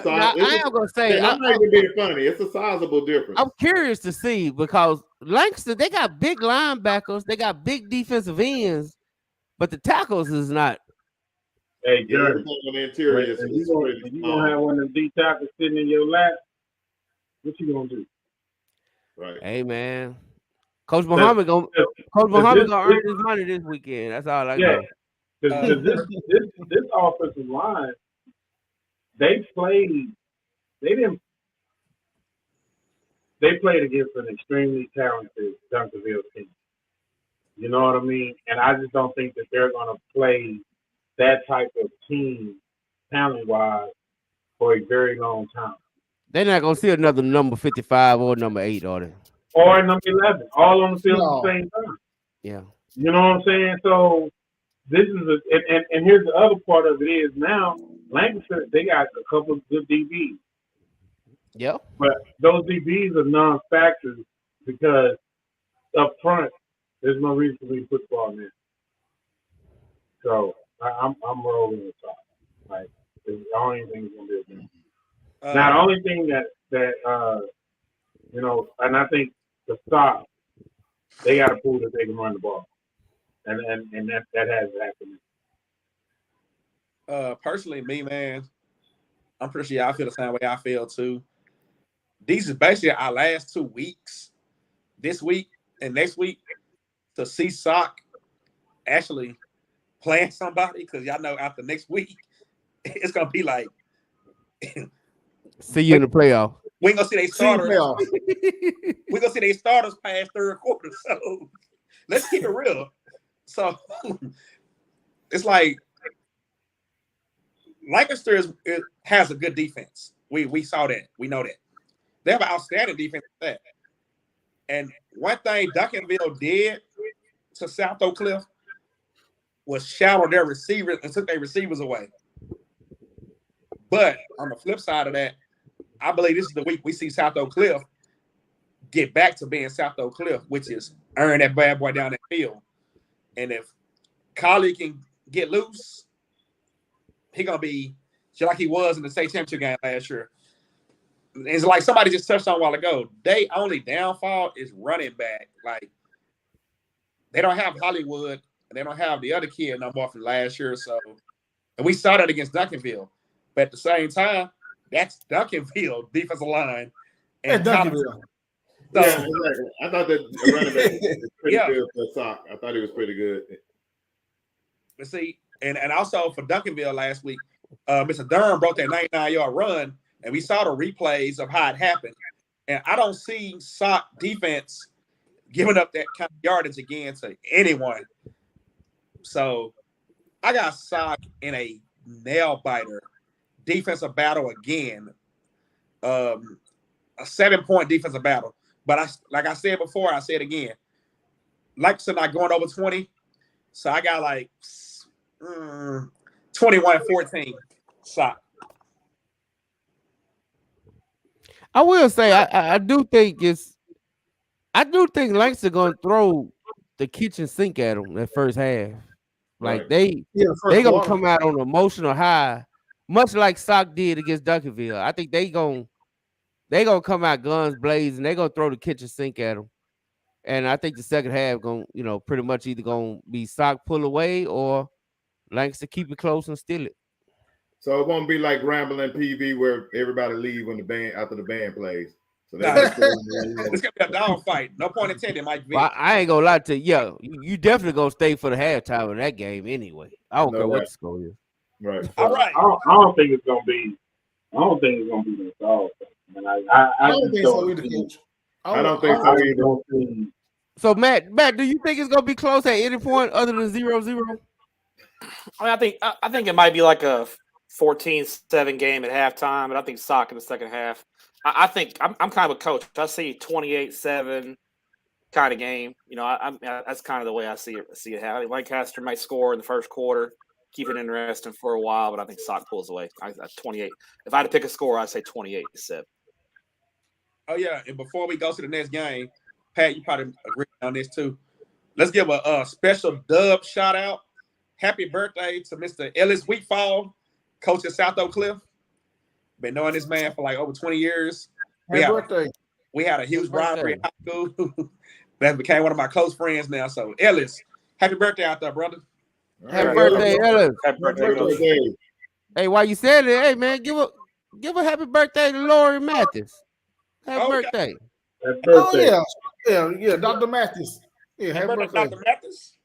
size. I am gonna say, I'm not even being funny. It's a sizable difference. I'm curious to see because Langston, they got big linebackers, they got big defensive ends, but the tackles is not. Hey, Jerry, on the interior if you gonna have one of them D tackles sitting in your lap, what you gonna do? Right. Hey man, Coach Muhammad gonna earn his money this weekend. That's all I know. Because this offensive line, they played against an extremely talented Duncanville team. You know what I mean? And I just don't think that they're going to play that type of team, talent-wise, for a very long time. They're not going to see another number 55 or number 8, are they? Or number 11, all on the field at the same time. Yeah. You know what I'm saying? So this is and here's the other part of it is now Lancaster, they got a couple of good DBs. Yep. But those DBs are non-factors because up front, there's no reason for me to put the ball in there. So I'm rolling with Sock. Like I don't even think it's gonna be a game. Now the only thing that and I think the Sock, they got to prove that they can run the ball, and that has happened. Personally, me, man, I'm pretty sure y'all feel the same way I feel too. These is basically our last 2 weeks, this week and next week, to see Sock actually playing somebody, because y'all know after next week, it's gonna be like see you in the playoff. We ain't gonna see they starters. We're gonna see they starters past third quarter. So let's keep it real. So it's like Lancaster has a good defense. We saw that. We know that. They have an outstanding defense at that. And one thing Duncanville did to South Oak Cliff was shadow their receivers and took their receivers away. But on the flip side of that, I believe this is the week we see South Oak Cliff get back to being South Oak Cliff, which is earn that bad boy down the field. And if Collie can get loose, he gonna be just like he was in the state championship game last year. It's like somebody just touched on a while ago. They only downfall is running back. Like they don't have Hollywood and they don't have the other kid no more from last year. So, and we saw that against Duncanville. But at the same time, that's Duncanville defensive line. And Duncanville. So, yeah, exactly. I thought that running back was pretty good for Sock. I thought he was pretty good. But see, and also for Duncanville last week, Mr. Durham broke that 99-yard run, and we saw the replays of how it happened. And I don't see Sock defense giving up that kind of yardage again to anyone. So I got Sock in a nail biter defensive battle again. A 7-point defensive battle. But like I said before, I said again, Lancaster not going over 20. So I got like 21-14 Sock. I will say I do think Lancaster gonna throw the kitchen sink at them that first half. Like they gonna come out on an emotional high, much like Sock did against Duncanville. I think they gonna come out guns blazing. They gonna throw the kitchen sink at them, and I think the second half gonna pretty much either gonna be Sock pull away or Lancaster keep it close and steal it. So it won't be like Rambling PV where everybody leave when after the band plays. So it's gonna be a dog fight. No point intended, Mike V. Well, I ain't gonna lie to you. Yeah, you definitely gonna stay for the halftime in that game anyway. I don't care what the score is. Right. All right. I don't think it's gonna be. I don't think it's gonna be the dog. I don't think so either, Coach. I don't think so either. So Matt, do you think it's gonna be close at any point other than 0-0? I mean, I think it might be like a 14-7 game at halftime, but I think Sock in the second half. I think I'm kind of a coach. I see 28-7 kind of game. That's kind of the way I see it. I think Lancaster might score in the first quarter, keep it interesting for a while, but I think Sock pulls away. 28. If I had to pick a score, I'd say 28-7. Oh yeah, and before we go to the next game, Pat, you probably agree on this too. Let's give a special dub shout out. Happy birthday to Mr. Ellis Wheatfall, coach at South Oak Cliff. Been knowing this man for like over 20 years. We had a huge rivalry in high school that became one of my close friends now. So Ellis, happy birthday out there, brother. Happy birthday, Ellis. Happy birthday. Hey, while you said it, hey man, give a happy birthday to Lori Mathis. Happy birthday. Happy birthday. Oh yeah, Dr. Mathis. Yeah, happy birthday, Dr. Mathis.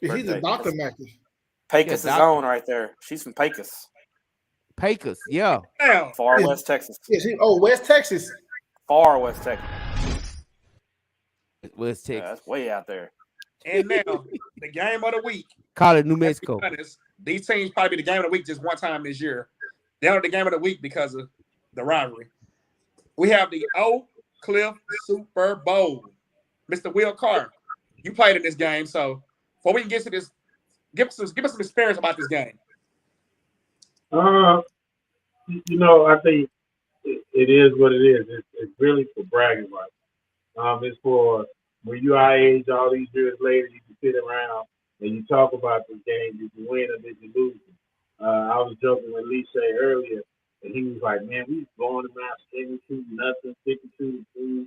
He's a Dr. Mathis. Pecos' own right there. She's from Pecos. Pecos, yeah. Far West Texas. West Texas. Far West Texas. West Texas. Yeah, that's way out there. And now, the game of the week. Call it New Mexico. These teams probably be the game of the week just one time this year. They're the game of the week because of the rivalry. We have the Oak Cliff Super Bowl. Mr. Will Carr, you played in this game, so before we can get to this, give us some experience about this game. I think it is what it is. It's really for bragging rights. It's for when you our age, all these years later, you can sit around and you talk about this game. Did you win or did you lose? I was joking with Lee Shay earlier, and he was like, "Man, we was blowing them out, 72-0, 52-2."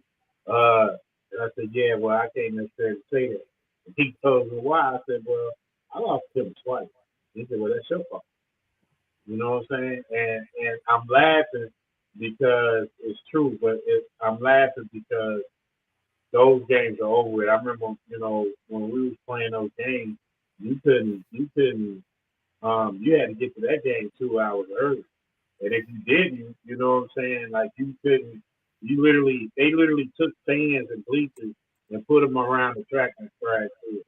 And I said, "Yeah, well, I can't necessarily say that." And he told me why. I said, "Well, I lost to him twice." He said, "Well, that's your fault." You know what I'm saying? And I'm laughing because it's true, but I'm laughing because those games are over with. I remember, when we was playing those games, you had to get to that game 2 hours early. And if you didn't, you know what I'm saying, like you couldn't, they literally took stands and bleachers and put them around the track and track through it.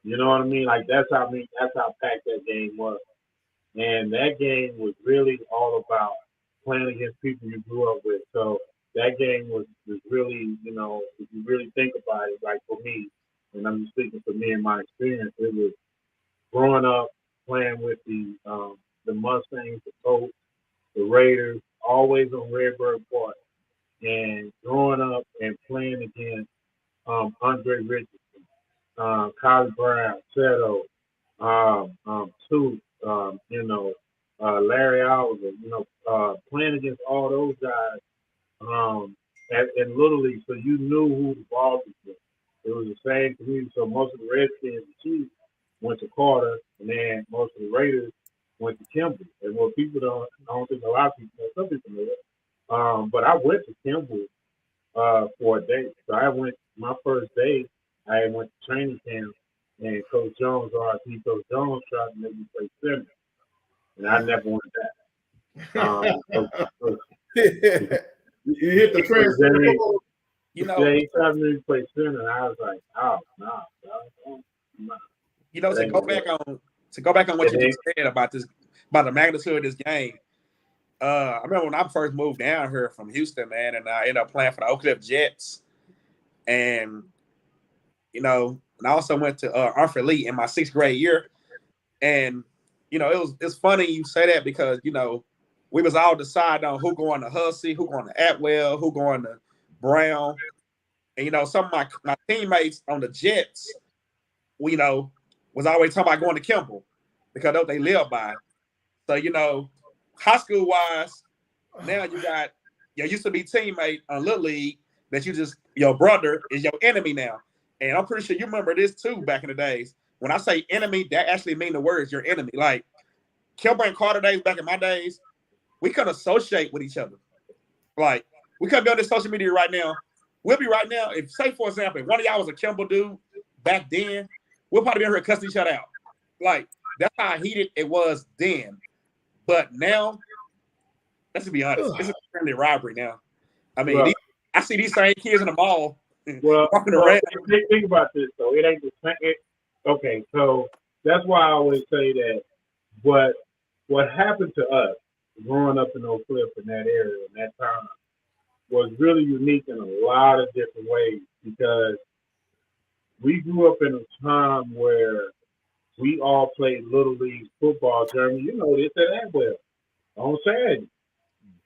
You know what I mean? Like that's how packed that game was. And that game was really all about playing against people you grew up with. So that game was really, if you really think about it, like for me, and I'm just speaking for me and my experience, it was growing up playing with the Mustangs, the Colts, the Raiders, always on Redbird Park, and growing up and playing against Andre Richardson, Collie Brown, Seto, Tooth, Larry Oliver, playing against all those guys in Little League, so you knew who the ball was. It was the same community, so most of the Redskins and Chiefs went to Carter, and then most of the Raiders went to Kimball. And what people I don't think a lot of people know, some people know it. But I went to Kimball for a day. So I went my first day. I went to training camp, and Coach Jones, RIP Coach Jones, tried to make me play center, and I never went back. You hit the transfer. Yeah, he tried to make me play center, and I was like, oh no. To go back on what you just said about the magnitude of this game. I remember when I first moved down here from Houston, man, and I ended up playing for the Oak Cliff Jets. And, and I also went to Arthur Lee in my 6th grade year. And, it's funny you say that because, we was all deciding on who going to Hussey, who going to Atwell, who going to Brown. And, some of my teammates on the Jets, was always talking about going to Kimball because that's what they live by. So, high school wise, now you got your used to be teammate on Little League that your brother is your enemy now. And I'm pretty sure you remember this too back in the days. When I say enemy, that actually mean the words your enemy. Like Kimball and Carter days back in my days, we couldn't associate with each other. Like we couldn't be on this social media right now. We'll be right now. If say for example, if one of y'all was a Kimball dude back then, we'll probably be in here cussing each other out. Like that's how heated it was then. But now, let's be honest, it's a friendly rivalry now. I mean, I see these same kids in the mall walking around. Think about this though. It ain't the same. Okay, so that's why I always say that. What happened to us growing up in Oak Cliff in that area in that time was really unique in a lot of different ways because we grew up in a time where we all played Little League football. Jeremy, you know this at Atwell on Saturday.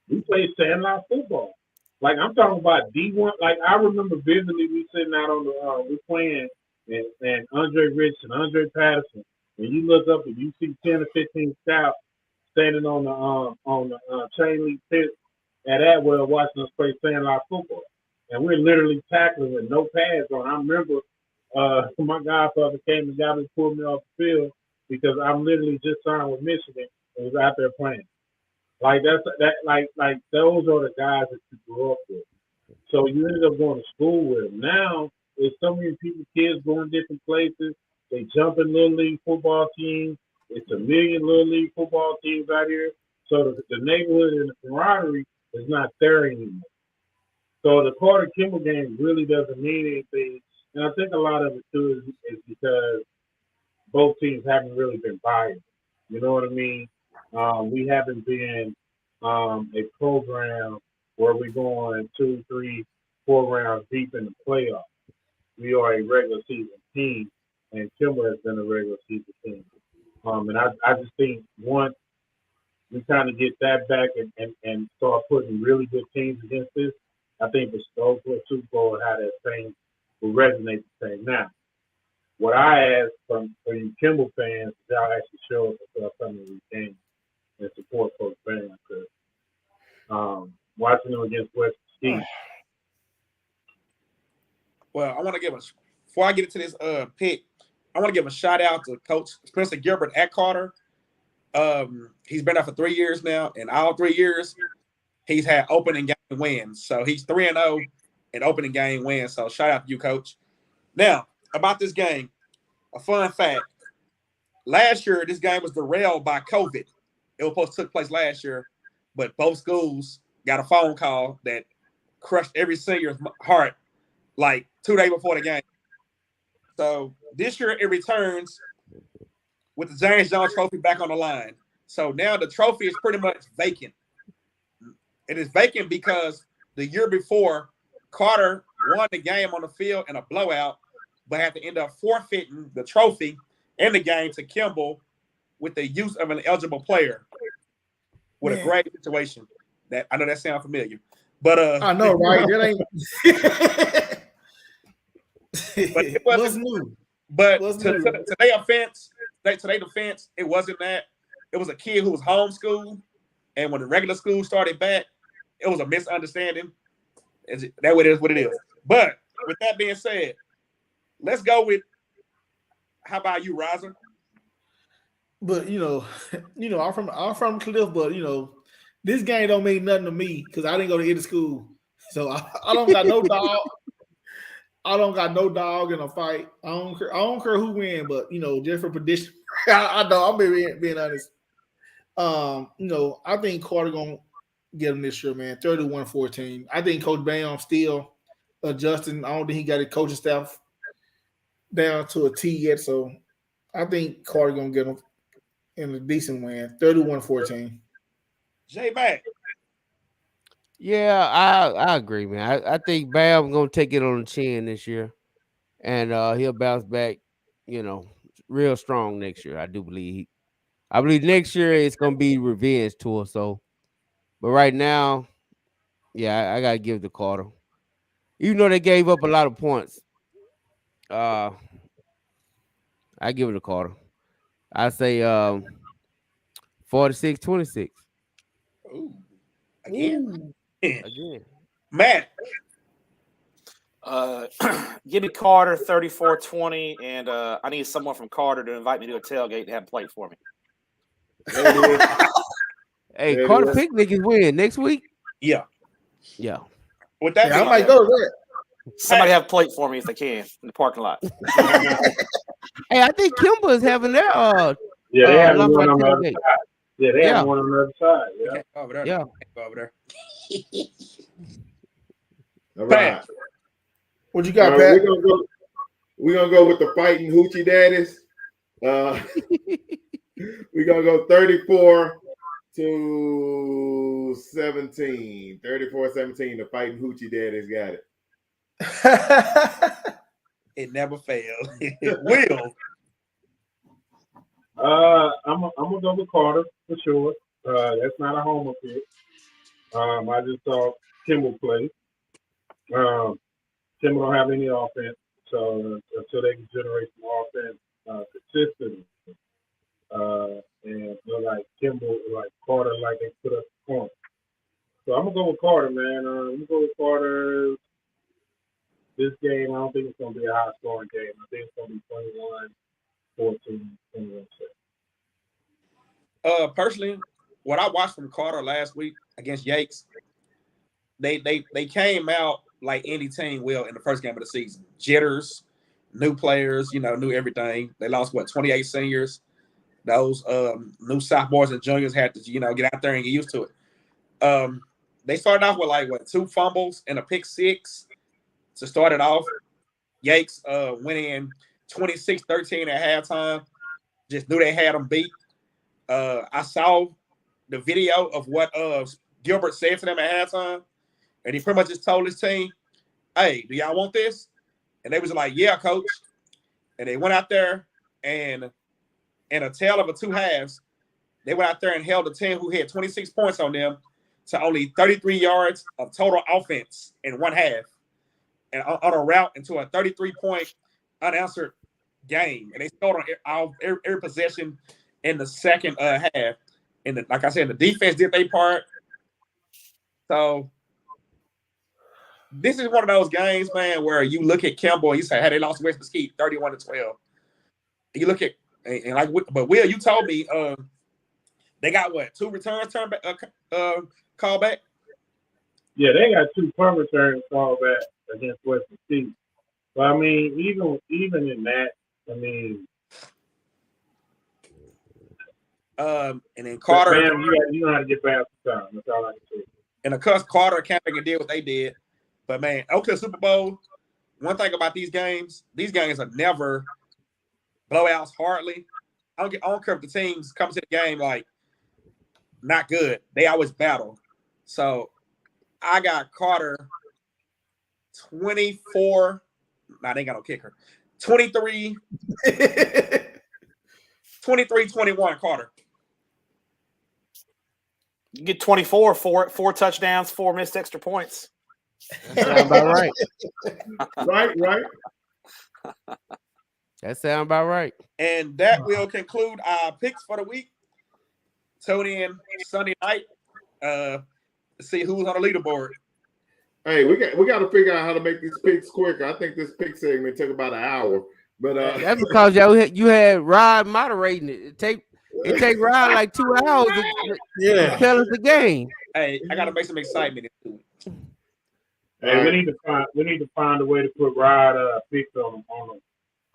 We played sandlot football. Like I'm talking about D1. Like I remember vividly, we sitting out on the we playing and Andre Rich and Andre Patterson. And you look up and you see 10 or 15 scouts standing on the chain link pit at Atwell watching us play sandlot football, and we're literally tackling with no pads on. I remember my godfather came and got me, pulled me off the field because I'm literally just signed with Michigan and was out there playing. Like those are the guys that you grew up with. So you ended up going to school with them. Now there's so many people, kids going different places. They jump in Little League football teams. It's a million Little League football teams out here. So the neighborhood and the camaraderie is not there anymore. So the Carter Kimball game really doesn't mean anything. And I think a lot of it too is because both teams haven't really been biased. You know what I mean? We haven't been a program where we're going 2, 3, 4 rounds deep in the playoffs. We are a regular season team, and Kimball has been a regular season team. And I just think once we kind of get that back and start putting really good teams against this, I think the Super Bowl will have that will resonate the same. Now, what I ask for you Kimball fans, y'all actually show up for some of these games and support Coach Bam, because watching them against West Virginia. Well, I want to give before I get into this pick, I want to give a shout out to Coach Spencer Gilbert at Carter. He's been there for 3 years now, and all 3 years he's had opening game wins. So he's 3-0 in opening game wins. So shout out to you, Coach. Now, about this game, a fun fact. Last year, this game was derailed by COVID. It was supposed to take place last year, but both schools got a phone call that crushed every senior's heart like 2 days before the game. So this year it returns with the James Jones Trophy back on the line. So now the trophy is pretty much vacant. It is vacant because the year before, Carter won the game on the field in a blowout, but had to end up forfeiting the trophy and the game to Kimball with the use of an eligible player with a great situation. That I know that sounds familiar, but I know, right? That ain't. But it wasn't What's new? But What's to new? their defense, it wasn't that. It was a kid who was homeschooled, and when the regular school started back, it was a misunderstanding. That what it is, what it is. But with that being said, let's go with. How about you, Riser? But I'm from Cliff, but this game don't mean nothing to me because I didn't go to either school, so I don't got no dog. I don't got no dog in a fight. I don't care who win, but just for prediction, I know I'm being honest. I think Carter gonna get him this year, man. 31-14. I think Coach Bam still adjusting. I don't think he got his coaching staff down to a T yet, so I think Carter gonna get him in a decent win. 31-14. J-Mac. Yeah, I agree, man. I think Bam gonna take it on the chin this year, and he'll bounce back, real strong next year. I do believe. I believe next year it's gonna be revenge tour. So, but right now, yeah, I gotta give it to Carter, even though they gave up a lot of points. I give it to Carter. I say 46-26. Ooh. Again. Again. Matt. Give me Carter 34-20, and I need someone from Carter to invite me to a tailgate to have a plate for me. Hey, Carter Picnic is win next week. Yeah. With that, I might go to that. Somebody have a plate for me if they can in the parking lot. Hey, I think Kimball is having their they have one on the other tailgate. side. Yeah, they have one on the other side. Yeah. Over there. Yeah. Over there. All right. Pat. What you got, Pat? We're gonna go with the fighting hoochie daddies. We're gonna go 34-17. 34-17. The fighting hoochie daddies got it. It never fails. It will. I'm gonna go with Carter for sure. That's not a homer pick. I just saw Kimball play. Kimball don't have any offense, so until they can generate some offense consistently, and like Kimball, like Carter, like they put up the point. So I'm gonna go with Carter, man. I'm gonna go with Carter. This game, I don't think it's gonna be a high scoring game. I think it's gonna be 21-14, 21-7. Personally, what I watched from Carter last week against Yates, they came out like any team will in the first game of the season. Jitters, new players, knew everything. They lost 28 seniors. Those new sophomores and juniors had to get out there and get used to it. They started off with 2 fumbles and a pick 6 to start it off. Yates went in 26-13 at halftime. Just knew they had them beat. I saw the video of what Gilbert said to them at halftime, and he pretty much just told his team, "Hey, do y'all want this?" And they was like, "Yeah, coach." And they went out there, and in a tale of 2 halves, they went out there and held a team who had 26 points on them to only 33 yards of total offense in 1 half. and on a route into a 33-point unanswered game, and they scored on every possession in the second half. And like I said, the defense did their part. So this is one of those games, man, where you look at Kimball and you say, "Hey, they lost West Mesquite 31-12." You look at and like, but Will, you told me they got what, 2 returns call back? Yeah, they got 2 punt returns called back against West Mesquite. But I mean, even in that, I mean, And then Carter, Bam, you know how to get back to time. That's all I can say. and of course Carter and Campbell did what they did. But man, okay, Super Bowl. One thing about these games are never blowouts. Hardly. I don't care if the teams come to the game like not good. They always battle. So I got Carter 24. Nah, they ain't got no kicker. 23. 23-21 Carter. You get 24, 4 touchdowns, 4 missed extra points. That sound about right. Right. That sound about right. And that will conclude our picks for the week. Tune in Sunday night to see who's on the leaderboard. Hey, we got to figure out how to make these picks quicker. I think this pick segment took about an hour, but That's because you had Rod moderating it. It take Rod like 2 hours to tell us the game. Hey, I got to make some excitement into it. Hey, Right. we need to find a way to put Rod picks on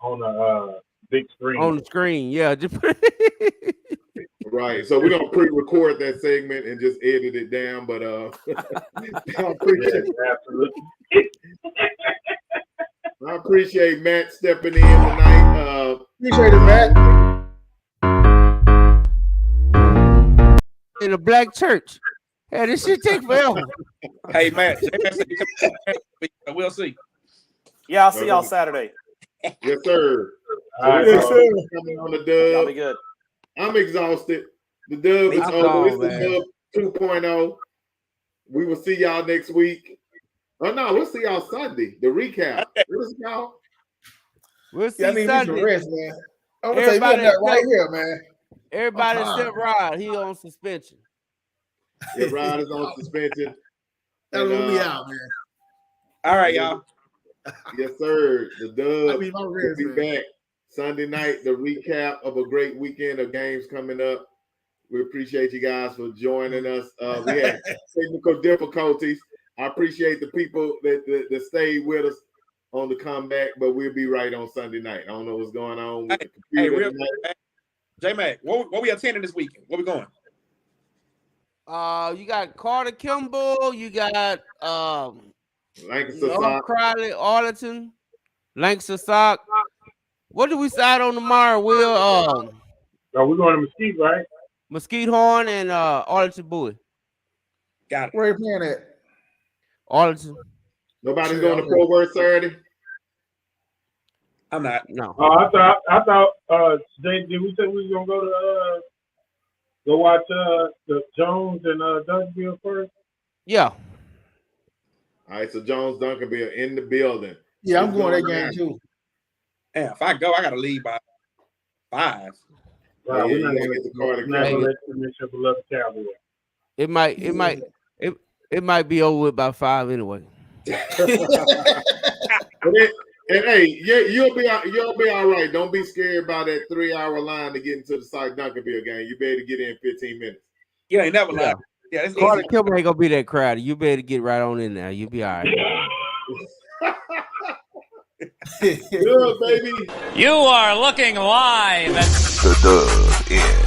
the big screen. On the screen, yeah. Right. So we're gonna pre-record that segment and just edit it down. But I appreciate Matt stepping in tonight. Appreciate it, Matt. In a black church. Hey, this shit take forever. Hey, Matt, we'll see. Yeah, I'll see y'all Saturday. Yes, sir. All right, Yes, sir. Coming on the Y'all dub. be good. I'm exhausted. The dub is I'm over. gone, This is man. Dub 2.0. We will see y'all next week. Oh no, we'll see y'all Sunday. The recap. What is it called? We'll see Yeah, I need me Sunday. some rest, man. I'm gonna take Everybody that right here, man. Everybody I'm except Rod, he on suspension. Yeah, Rod is on suspension. That'll And, be out, man. All right, y'all. Yes, sir. The I dub need my will rest, be man. back Sunday night. The recap of a great weekend of games coming up. We appreciate you guys for joining us. We had technical difficulties. I appreciate the people that stayed with us on the comeback, but we'll be right on Sunday night. I don't know what's going on with the Hey, computer real tonight. quick, J-Mac, what we attending this weekend? Where we going? You got Carter Kimball, you got Lancaster North Sock. Crowley, Arlington, Lancaster Sock. What do we side on tomorrow? Will So we're going to Mesquite, right? Mesquite Horn and Arlington Bowie. Got it. Where you playing at? Arlington. Nobody's Sure, going to okay. Fort Worth Saturday. I'm not. No. I thought did we say we was gonna go watch the Jones and Duncanville first? Yeah. All right, so Jones Duncanville in the building. Yeah, I'm What's going that going game on? too. Yeah, if I go, I got to leave by 5. Right, yeah, we're you not gotta gonna get the car to not gonna Kimball. let you miss your beloved Cowboy. It might be over with by 5 anyway. And hey, yeah, you'll be all right. Don't be scared about that 3-hour line to get into the side Duncanville game. You better get in 15 minutes. You ain't never Yeah. lied. Yeah, it's Carter easy. Kimball ain't gonna be that crowded. You better get right on in there. You'll be all right. Good, baby. You are looking live at The Dub in.